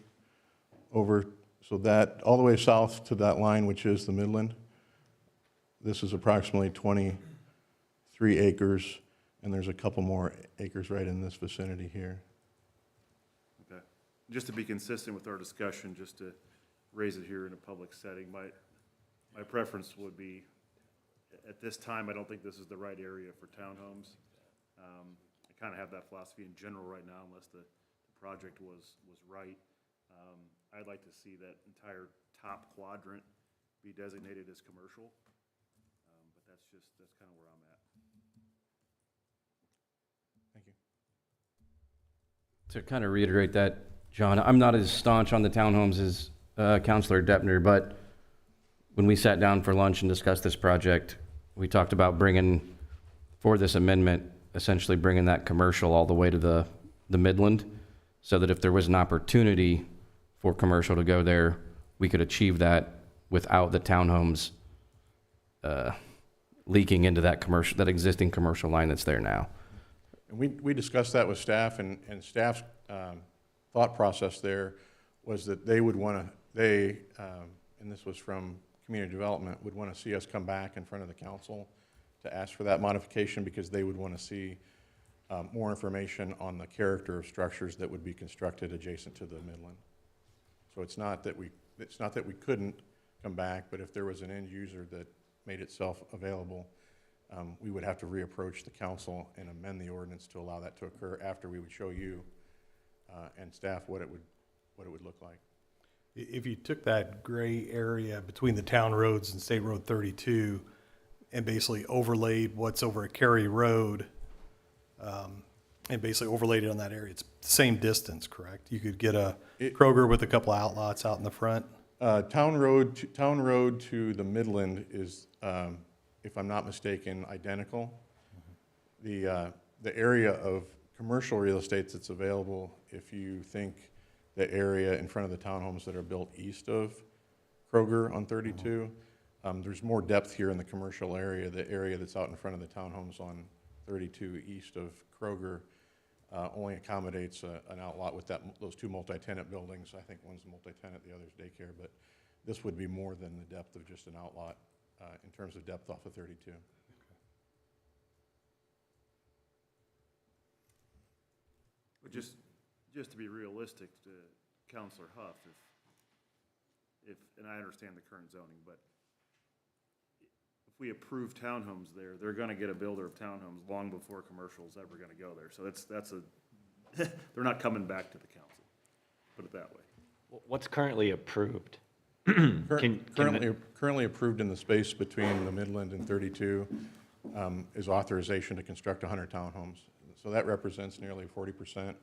over, so that all the way south to that line, which is the Midland. This is approximately 23 acres, and there's a couple more acres right in this vicinity here. Okay, just to be consistent with our discussion, just to raise it here in a public setting, my preference would be, at this time, I don't think this is the right area for townhomes. I kind of have that philosophy in general right now, unless the project was right. I'd like to see that entire top quadrant be designated as commercial, but that's kind of where I'm at. Thank you. To kind of reiterate that, John, I'm not as staunch on the townhomes as Councilor Deppner, but when we sat down for lunch and discussed this project, we talked about bringing, for this amendment, essentially bringing that commercial all the way to the Midland, so that if there was an opportunity for commercial to go there, we could achieve that without the townhomes leaking into that commercial, that existing commercial line that's there now. And we discussed that with staff, and staff's thought process there was that they would want to, and this was from community development, would want to see us come back in front of the council to ask for that modification, because they would want to see more information on the character of structures that would be constructed adjacent to the Midland. So it's not that we couldn't come back, but if there was an end user that made itself available, we would have to reapproach the council and amend the ordinance to allow that to occur after we would show you and staff what it would look like. If you took that gray area between the town roads and State Road 32 and basically overlaid what's over at Cary Road, and basically overlaid it on that area, it's the same distance, correct? You could get a Kroger with a couple of outlots out in the front. Town road to the Midland is, if I'm not mistaken, identical. The area of commercial real estate that's available, if you think the area in front of the townhomes that are built east of Kroger on 32. There's more depth here in the commercial area. The area that's out in front of the townhomes on 32 east of Kroger only accommodates an outlot with those two multi-tenant buildings. I think one's multi-tenant, the other's daycare, but this would be more than the depth of just an outlot in terms of depth off of 32. But just to be realistic to Counselor Huff, and I understand the current zoning, but if we approve townhomes there, they're gonna get a builder of townhomes long before commercial's ever gonna go there. So they're not coming back to the council, put it that way. What's currently approved? Currently approved in the space between the Midland and 32 is authorization to construct 100 townhomes. So that represents nearly 40%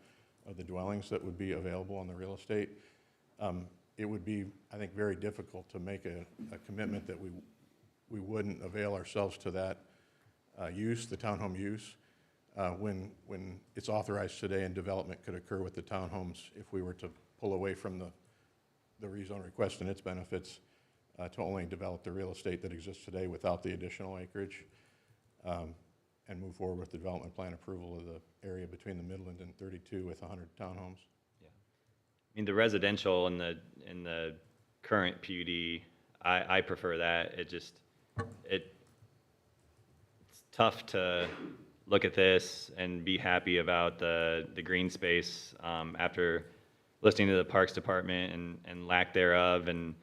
of the dwellings that would be available on the real estate. It would be, I think, very difficult to make a commitment that we wouldn't avail ourselves to that use, the townhome use, when it's authorized today and development could occur with the townhomes if we were to pull away from the rezone request and its benefits to only develop the real estate that exists today without the additional acreage and move forward with the development plan approval of the area between the Midland and 32 with 100 townhomes. I mean, the residential in the current PUD, I prefer that. It's tough to look at this and be happy about the green space after listening to the Parks Department and lack thereof. And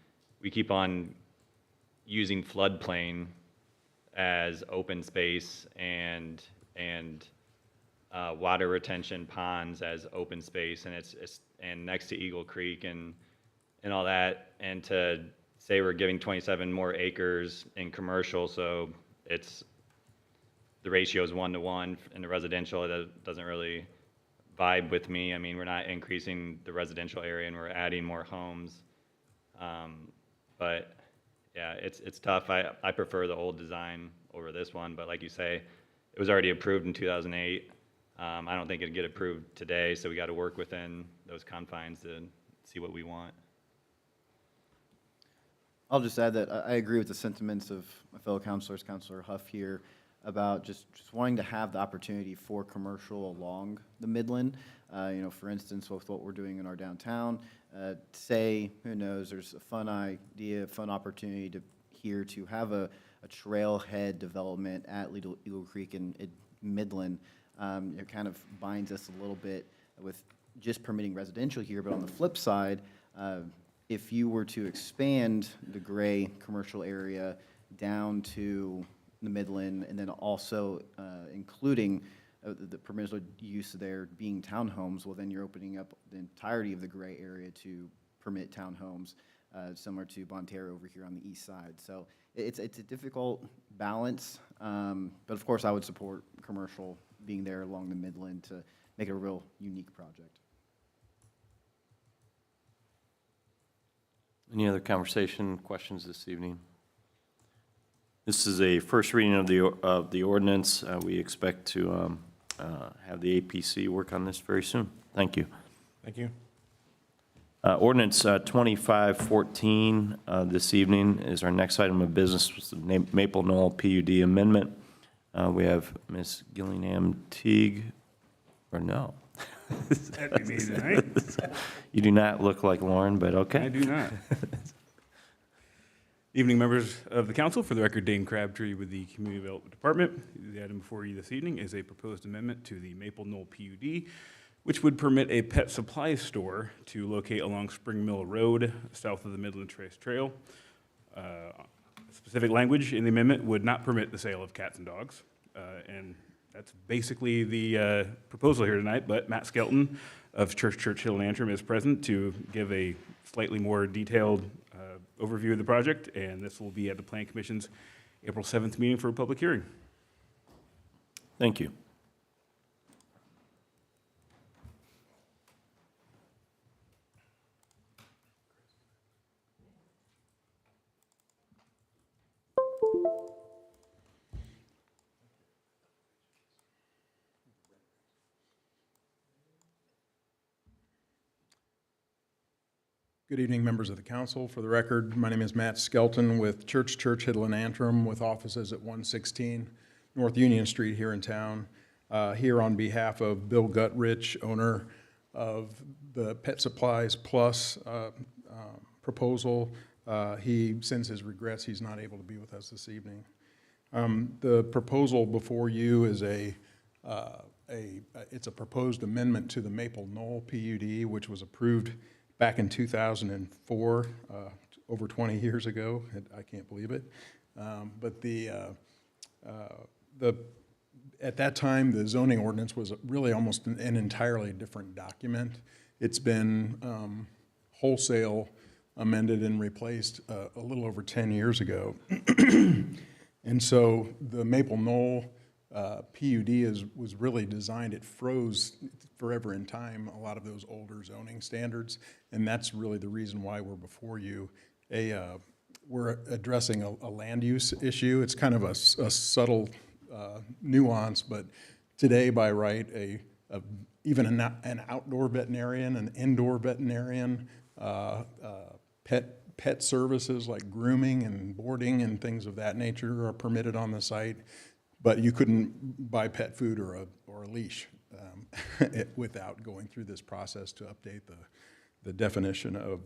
we keep on using floodplain as open space and water retention ponds as open space, and it's next to Eagle Creek and all that, and to say we're giving 27 more acres in commercial, so the ratio is 1-to-1 in the residential. It doesn't really vibe with me. I mean, we're not increasing the residential area and we're adding more homes, but yeah, it's tough. I prefer the old design over this one, but like you say, it was already approved in 2008. I don't think it'd get approved today, so we got to work within those confines to see what we want. I'll just add that I agree with the sentiments of my fellow counselors, Counselor Huff here, about just wanting to have the opportunity for commercial along the Midland. For instance, with what we're doing in our downtown, say, who knows, there's a fun idea, a fun opportunity to have a trailhead development at Eagle Creek and Midland. It kind of binds us a little bit with just permitting residential here, but on the flip side, if you were to expand the gray commercial area down to the Midland and then also including the permissible use there being townhomes, well, then you're opening up the entirety of the gray area to permit townhomes, similar to Bonterra over here on the east side. So it's a difficult balance, but of course I would support commercial being there along the Midland to make it a real unique project. Any other conversation, questions this evening? This is a first reading of the ordinance. We expect to have the APC work on this very soon. Thank you. Thank you. Ordinance 2514 this evening is our next item of business, with the Maple Knoll PUD amendment. We have Ms. Gillingham Teague, or no? That'd be me tonight. You do not look like Lauren, but okay. I do not. Evening, members of the council. For the record, Dane Crabtree with the Community Development Department. The item before you this evening is a proposed amendment to the Maple Knoll PUD, which would permit a pet supply store to locate along Spring Mill Road, south of the Midland Trace Trail. Specific language in the amendment would not permit the sale of cats and dogs, and that's basically the proposal here tonight, but Matt Skelton of Churchill and Antrim is present to give a slightly more detailed overview of the project, and this will be at the Plan Commission's April 7th meeting for a public hearing. Thank you. Good evening, members of the council. For the record, my name is Matt Skelton with Church Hiddle and Antrim, with offices at 116 North Union Street here in town. Here on behalf of Bill Gutrich, owner of the Pet Supplies Plus proposal. He sends his regrets he's not able to be with us this evening. The proposal before you is it's a proposed amendment to the Maple Knoll PUD, which was approved back in 2004, over 20 years ago. I can't believe it. But at that time, the zoning ordinance was really almost an entirely different document. It's been wholesale amended and replaced a little over 10 years ago. And so the Maple Knoll PUD was really designed, it froze forever in time a lot of those older zoning standards, and that's really the reason why we're before you. We're addressing a land use issue. It's kind of a subtle nuance, but today by right, even an outdoor veterinarian, an indoor veterinarian, pet services like grooming and boarding and things of that nature are permitted on the site, but you couldn't buy pet food or a leash without going through this process to update the definition of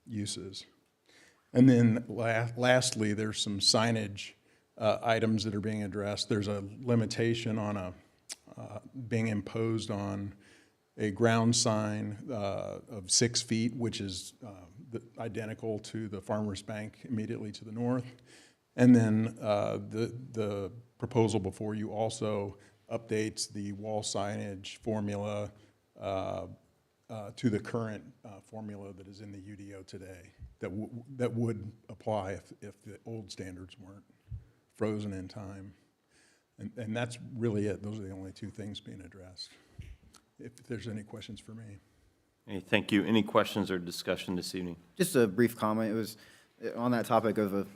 uses. And then lastly, there's some signage items that are being addressed. There's a limitation on being imposed on a ground sign of 6 feet, which is identical to the Farmers Bank immediately to the north. And then the proposal before you also updates the wall signage formula to the current formula that is in the UDO today that would apply if the old standards weren't frozen in time. And that's really it. Those are the only two things being addressed. If there's any questions for me. Hey, thank you. Any questions or discussion this evening? Just a brief comment. It was on that topic of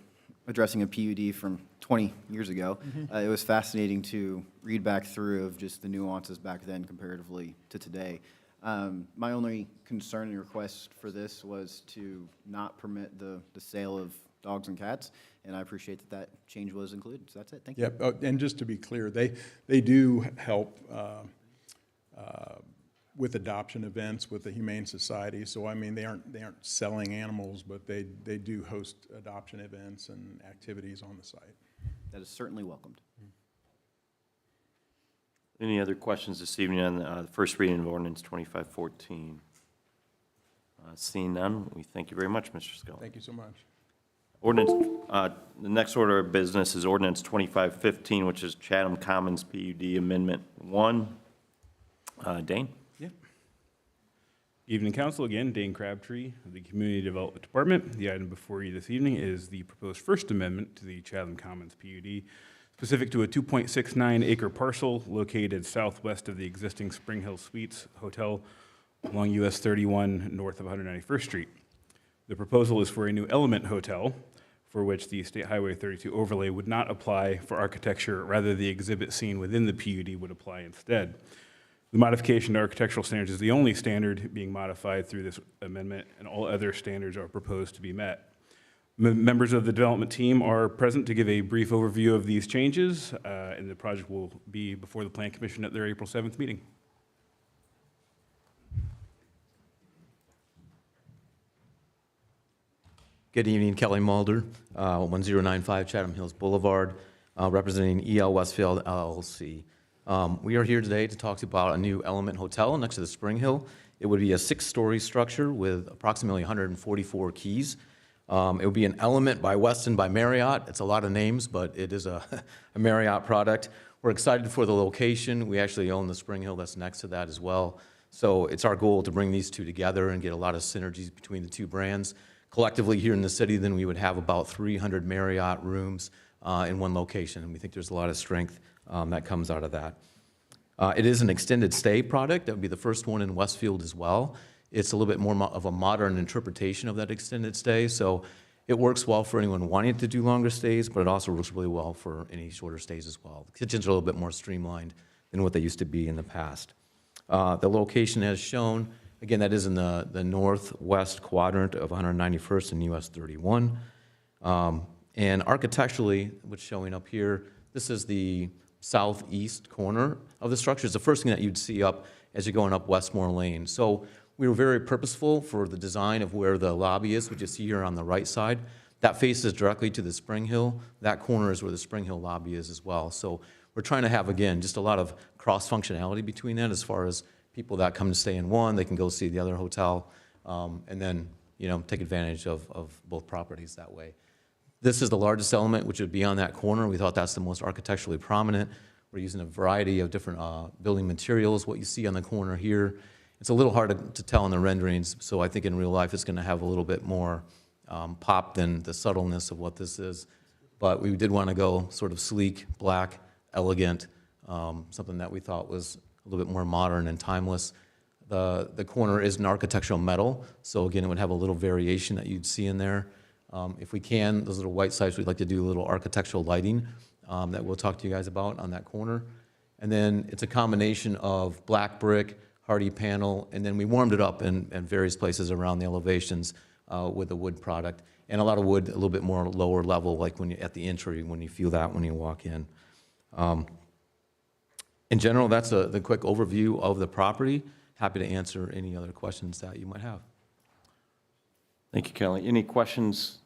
addressing a PUD from 20 years ago. It was fascinating to read back through of just the nuances back then comparatively to today. My only concern and request for this was to not permit the sale of dogs and cats, and I appreciate that change was included. So that's it. Thank you. Yeah, and just to be clear, they do help with adoption events with the Humane Society. So I mean, they aren't selling animals, but they do host adoption events and activities on the site. That is certainly welcomed. Any other questions this evening on the first reading of ordinance 2514? Seeing none, we thank you very much, Mr. Skelton. Thank you so much. Ordinance, the next order of business is ordinance 2515, which is Chatham Commons PUD Amendment 1. Dane? Yeah. Evening, council. Again, Dane Crabtree of the Community Development Department. The item before you this evening is the proposed First Amendment to the Chatham Commons PUD, specific to a 2.69 acre parcel located southwest of the existing Spring Hill Suites Hotel along US 31 north of 191st Street. The proposal is for a new Element Hotel, for which the State Highway 32 overlay would not apply for architecture, rather the exhibit seen within the PUD would apply instead. The modification to architectural standards is the only standard being modified through this amendment, and all other standards are proposed to be met. Members of the development team are present to give a brief overview of these changes, and the project will be before the Plan Commission at their April 7th meeting. Good evening, Kelly Mulder, 1095 Chatham Hills Boulevard, representing EL Westfield LLC. We are here today to talk about a new Element Hotel next to the Spring Hill. It would be a 6-story structure with approximately 144 keys. It would be an Element by Westin by Marriott. It's a lot of names, but it is a Marriott product. We're excited for the location. We actually own the Spring Hill that's next to that as well. So it's our goal to bring these two together and get a lot of synergies between the two brands. Collectively here in the city, then we would have about 300 Marriott rooms in one location, and we think there's a lot of strength that comes out of that. It is an extended stay product. That would be the first one in Westfield as well. It's a little bit more of a modern interpretation of that extended stay, so it works well for anyone wanting to do longer stays, but it also works really well for any shorter stays as well. The kitchens are a little bit more streamlined than what they used to be in the past. The location as shown Again, that is in the northwest quadrant of 191st and US 31. And architecturally, what's showing up here, this is the southeast corner of the structure. It's the first thing that you'd see up as you're going up Westmore Lane. So we were very purposeful for the design of where the lobby is, which you see here on the right side. That faces directly to the Spring Hill. That corner is where the Spring Hill lobby is as well. So we're trying to have, again, just a lot of cross-functionality between that as far as people that come to stay in one, they can go see the other hotel, and then, take advantage of both properties that way. This is the largest element, which would be on that corner. We thought that's the most architecturally prominent. We're using a variety of different building materials. What you see on the corner here, it's a little hard to tell in the renderings, so I think in real life it's going to have a little bit more pop than the subtleness of what this is. But we did want to go sort of sleek, black, elegant, something that we thought was a little bit more modern and timeless. The corner is an architectural metal, so again, it would have a little variation that you'd see in there. If we can, those little white stripes, we'd like to do a little architectural lighting that we'll talk to you guys about on that corner. And then it's a combination of black brick, hardy panel, and then we warmed it up in various places around the elevations with a wood product. And a lot of wood, a little bit more lower level, like when you at the entry, when you feel that when you walk in. In general, that's the quick overview of the property. Happy to answer any other questions that you might have. Thank you, Kelly. Any questions?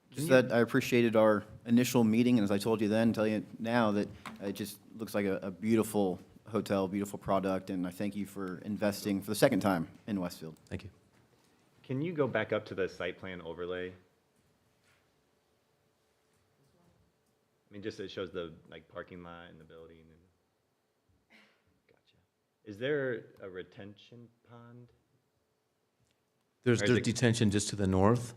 Just that I appreciated our initial meeting, and as I told you then, tell you now, that it just looks like a beautiful hotel, beautiful product, and I thank you for investing for the second time in Westfield. Thank you. Can you go back up to the site plan overlay? I mean, just it shows the parking lot and the building. Gotcha. Is there a retention pond? There's detention just to the north.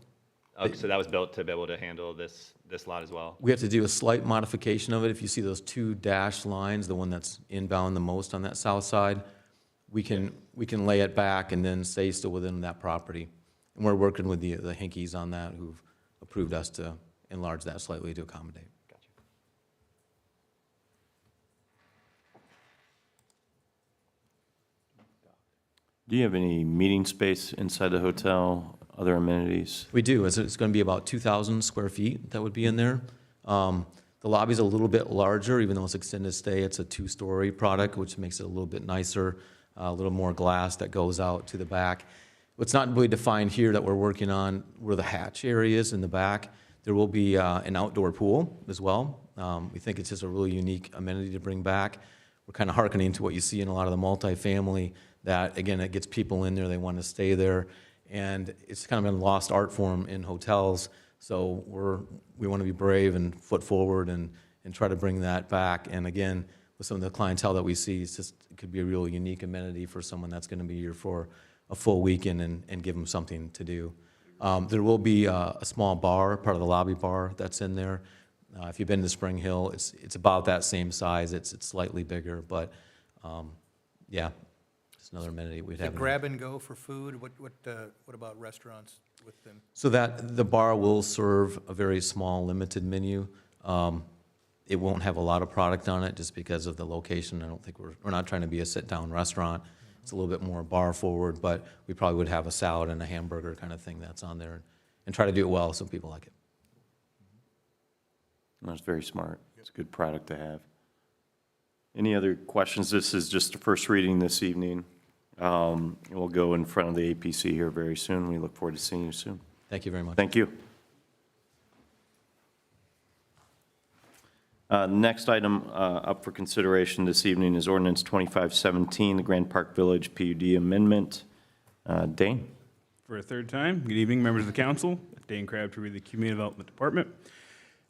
Oh, so that was built to be able to handle this lot as well? We have to do a slight modification of it. If you see those two dashed lines, the one that's inbound the most on that south side, we can lay it back and then stay still within that property. And we're working with the Hinkies on that, who've approved us to enlarge that slightly to accommodate. Gotcha. Do you have any meeting space inside the hotel, other amenities? We do. It's going to be about 2,000 square feet that would be in there. The lobby's a little bit larger, even though it's extended stay. It's a 2-story product, which makes it a little bit nicer, a little more glass that goes out to the back. What's not really defined here that we're working on were the hatch areas in the back. There will be an outdoor pool as well. We think it's just a really unique amenity to bring back. We're kind of hearkening to what you see in a lot of the multifamily, that, again, it gets people in there, they want to stay there. And it's kind of been a lost art form in hotels. So we want to be brave and foot forward and try to bring that back. And again, with some of the clientele that we see, it could be a real unique amenity for someone that's going to be here for a full weekend and give them something to do. There will be a small bar, part of the lobby bar that's in there. If you've been to Spring Hill, it's about that same size. It's slightly bigger, but yeah, it's another amenity we'd have. Grab and go for food? What about restaurants with them? So that the bar will serve a very small, limited menu. It won't have a lot of product on it just because of the location. I don't think we're not trying to be a sit-down restaurant. It's a little bit more bar forward, but we probably would have a salad and a hamburger kind of thing that's on there, and try to do it well so people like it. That's very smart. It's a good product to have. Any other questions? This is just a first reading this evening. We'll go in front of the APC here very soon. We look forward to seeing you soon. Thank you very much. Thank you. Next item up for consideration this evening is ordinance 2517, the Grand Park Village PUD amendment. Dane? For a third time, good evening, members of the council. Dane Crabtree with the Community Development Department.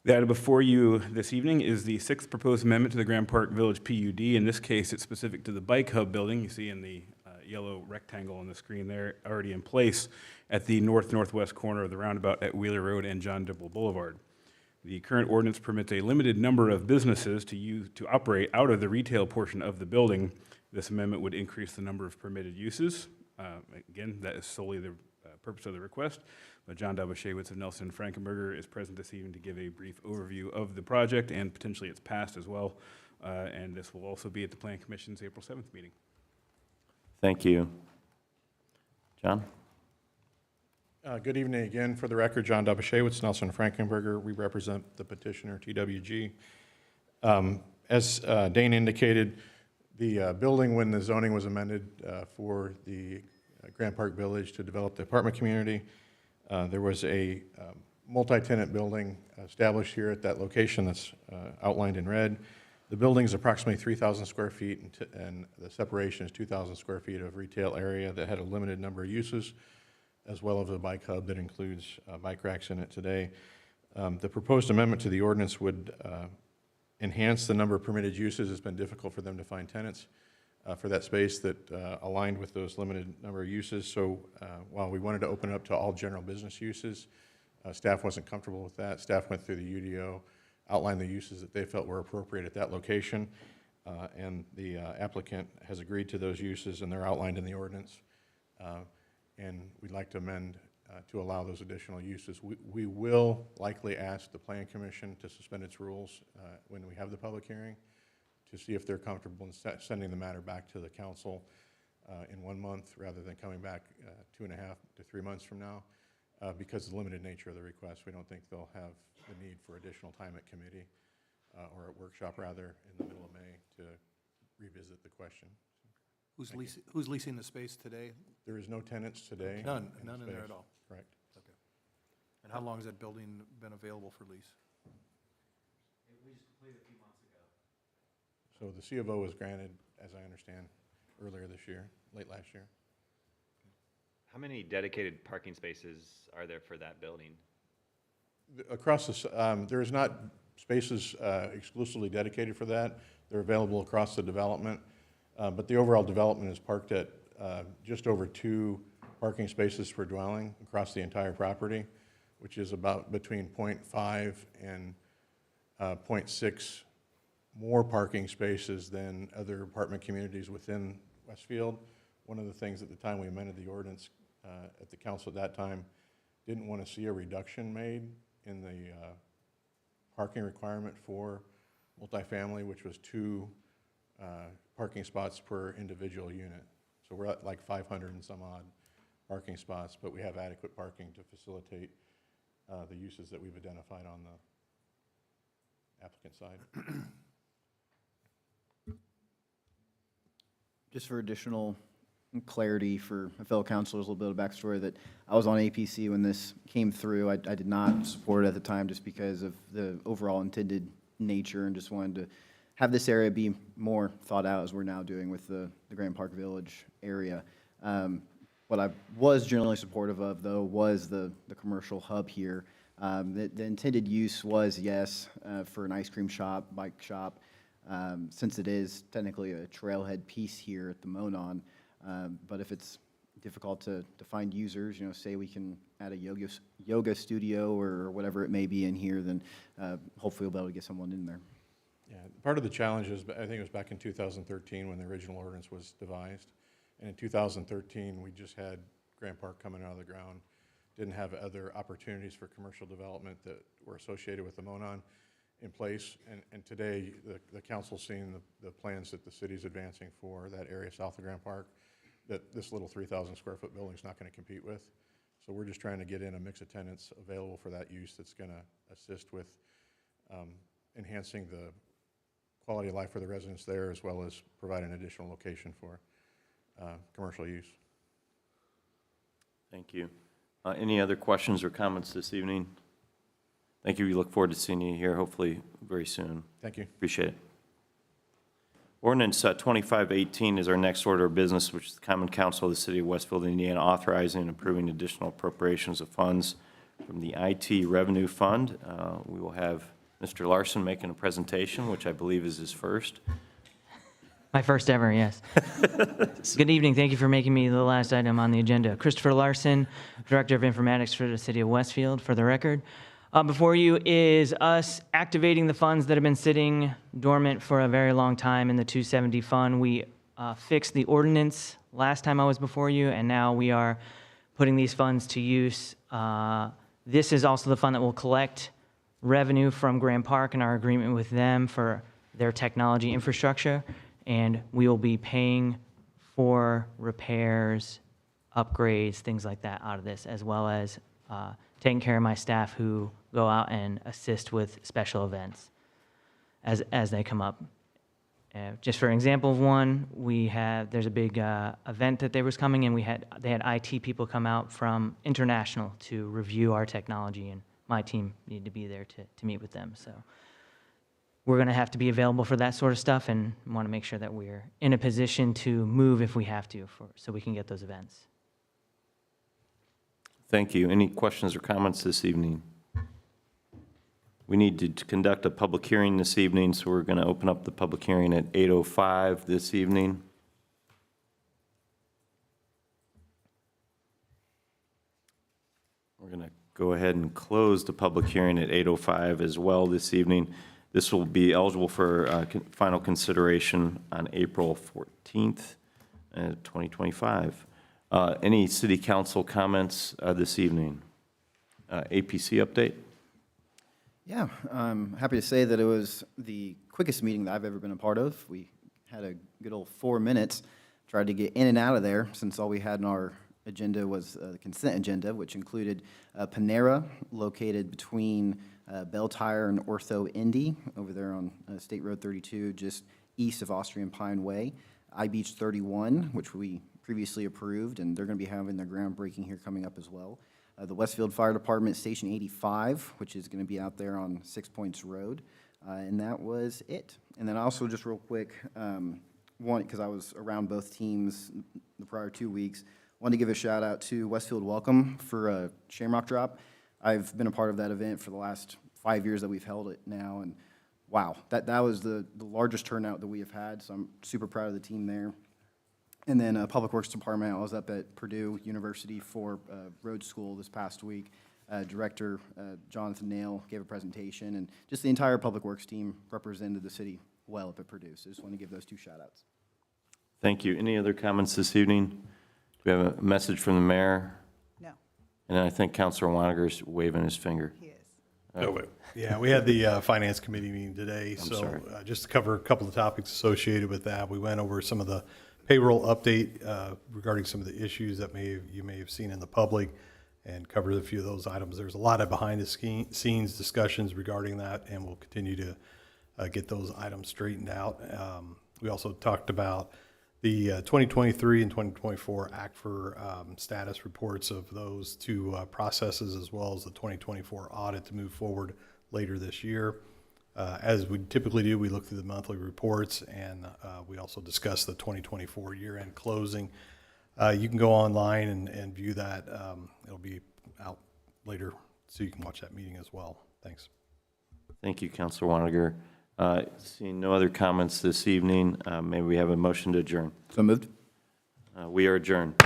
The item before you this evening is the 6th proposed amendment to the Grand Park Village PUD. In this case, it's specific to the bike hub building you see in the yellow rectangle on the screen there, already in place at the northwest corner of the roundabout at Wheeler Road and John Dimple Boulevard. The current ordinance permits a limited number of businesses to operate out of the retail portion of the building. This amendment would increase the number of permitted uses. Again, that is solely the purpose of the request. But John Dabashewitz of Nelson Frankenberger is present this evening to give a brief overview of the project and potentially its past as well. And this will also be at the Plan Commission's April 7th meeting. Thank you. John? Good evening again. For the record, John Dabashewitz, Nelson Frankenberger. We represent the petitioner, TWG. As Dane indicated, the building, when the zoning was amended for the Grand Park Village to develop the apartment community, there was a multi-tenant building established here at that location that's outlined in red. The building is approximately 3,000 square feet, and the separation is 2,000 square feet of retail area that had a limited number of uses, as well as a bike hub that includes bike racks in it today. The proposed amendment to the ordinance would enhance the number of permitted uses. It's been difficult for them to find tenants for that space that aligned with those limited number of uses. So while we wanted to open it up to all general business uses, staff wasn't comfortable with that. Staff went through the UDO, outlined the uses that they felt were appropriate at that location, and the applicant has agreed to those uses, and they're outlined in the ordinance. And we'd like to amend to allow those additional uses. We will likely ask the Plan Commission to suspend its rules when we have the public hearing to see if they're comfortable in sending the matter back to the council in 1 month rather than coming back 2.5 to 3 months from now. Because of the limited nature of the request, we don't think they'll have the need for additional time at committee or at workshop, rather, in the middle of May to revisit the question. Who's leasing the space today? There is no tenants today. None in the in there space. at all? Correct. Okay. And how long has that building been available for lease? We just completed a few months ago. So the C of O was granted, as I understand, earlier this year, late last year. How many dedicated parking spaces are there for that building? Across the, there is not spaces exclusively dedicated for that. They're available across the development. But the overall development is parked at just over 2 parking spaces per dwelling across the entire property, which is about between 0.5 and 0.6 more parking spaces than other apartment communities within Westfield. One of the things at the time we amended the ordinance at the council at that time, didn't want to see a reduction made in the parking requirement for multifamily, which was 2 parking spots per individual unit. So we're at like 500 and some odd parking spots, but we have adequate parking to facilitate the uses that we've identified on the applicant side. Just for additional clarity for my fellow councilors, a little bit of backstory that I was on APC when this came through. I did not support it at the time just because of the overall intended nature and just wanted to have this area be more thought out as we're now doing with the Grand Park Village area. What I was generally supportive of, though, was the commercial hub here. The intended use was, yes, for an ice cream shop, bike shop, since it is technically a trailhead piece here at the Monon. But if it's difficult to find users, you know, say we can add a yoga studio or whatever it may be in here, then hopefully we'll be able to get someone in there. Yeah, part of the challenge is, I think it was back in 2013 when the original ordinance was devised. And in 2013, we just had Grand Park coming out of the ground. Didn't have other opportunities for commercial development that were associated with the Monon in place. And today, the council's seeing the plans that the city's advancing for that area south of Grand Park, that this little 3,000 square foot building is not going to compete with. So we're just trying to get in a mix of tenants available for that use that's going to assist with enhancing the quality of life for the residents there, as well as provide an additional location for commercial use. Thank you. Any other questions or comments this evening? Thank you. We look forward to seeing you here hopefully very soon. Thank you. Appreciate it. Ordinance 2518 is our next order of business, which is the Common Council of the City of Westfield, Indiana, authorizing and approving additional appropriations of funds from the IT Revenue Fund. We will have Mr. Larson making a presentation, which I believe is his first. My first ever, yes. Good evening. Thank you for making me the last item on the agenda. Christopher Larson, Director of Informatics for the City of Westfield, for the record. Before you is us activating the funds that have been sitting dormant for a very long time in the 270 fund. We fixed the ordinance last time I was before you, and now we are putting these funds to use. This is also the fund that will collect revenue from Grand Park and our agreement with them for their technology infrastructure, and we will be paying for repairs upgrades, things like that out of this, as well as taking care of my staff who go out and assist with special events as they come up. Just for example of one, there's a big event that there was coming, and they had IT people come out from international to review our technology, and my team needed to be there to meet with them. So we're going to have to be available for that sort of stuff, and want to make sure that we're in a position to move if we have to, so we can get those events. Thank you. Any questions or comments this evening? We need to conduct a public hearing this evening, so we're going to open up the public hearing at 8:05 this evening. We're going to go ahead and close the public hearing at 8:05 as well this evening. This will be eligible for final consideration on April 14th, 2025. Any city council comments this evening? APC update? Yeah, I'm happy to say that it was the quickest meeting that I've ever been a part of. We had a good old 4 minutes, tried to get in and out of there since all we had on our agenda was the consent agenda, which included Panera, located between Bell Tire and Ortho Indy, over there on State Road 32, just east of Austrian Pine Way. iBeach 31, which we previously approved, and they're going to be having their groundbreaking here coming up as well. The Westfield Fire Department Station 85, which is going to be out there on 6 Points Road, and that was it. And then also, just real quick, one, because I was around both teams the prior 2 weeks, wanted to give a shout out to Westfield Welcome for a Shamrock Drop. I've been a part of that event for the last 5 years that we've held it now, and wow, that was the largest turnout that we have had, so I'm super proud of the team there. And then Public Works Department, I was up at Purdue University for road school this past week. Director Jonathan Nail gave a presentation, and just the entire Public Works team represented the city well up at Purdue. So just want to give those 2 shout-outs. Thank you. Any other comments this evening? Do we have a message from the mayor? No. And I think Councilor Woniger's waving his finger. He is. Oh, wait. Yeah, we had the Finance Committee meeting today, so just to cover a couple of topics associated with that, we went over some of the payroll update regarding some of the issues that you may have seen in the public, and covered a few of those items. There's a lot of behind-the-scenes discussions regarding that, and we'll continue to get those items straightened out. We also talked about the 2023 and 2024 ACFR status reports of those 2 processes, as well as the 2024 audit to move forward later this year. As we typically do, we look through the monthly reports, and we also discuss the 2024 year-end closing. You can go online and view that. It'll be out later, so you can watch that meeting as well. Thanks. Thank you, Councilor Woniger. Seeing no other comments this evening, may we have a motion to adjourn? So moved. We are adjourned.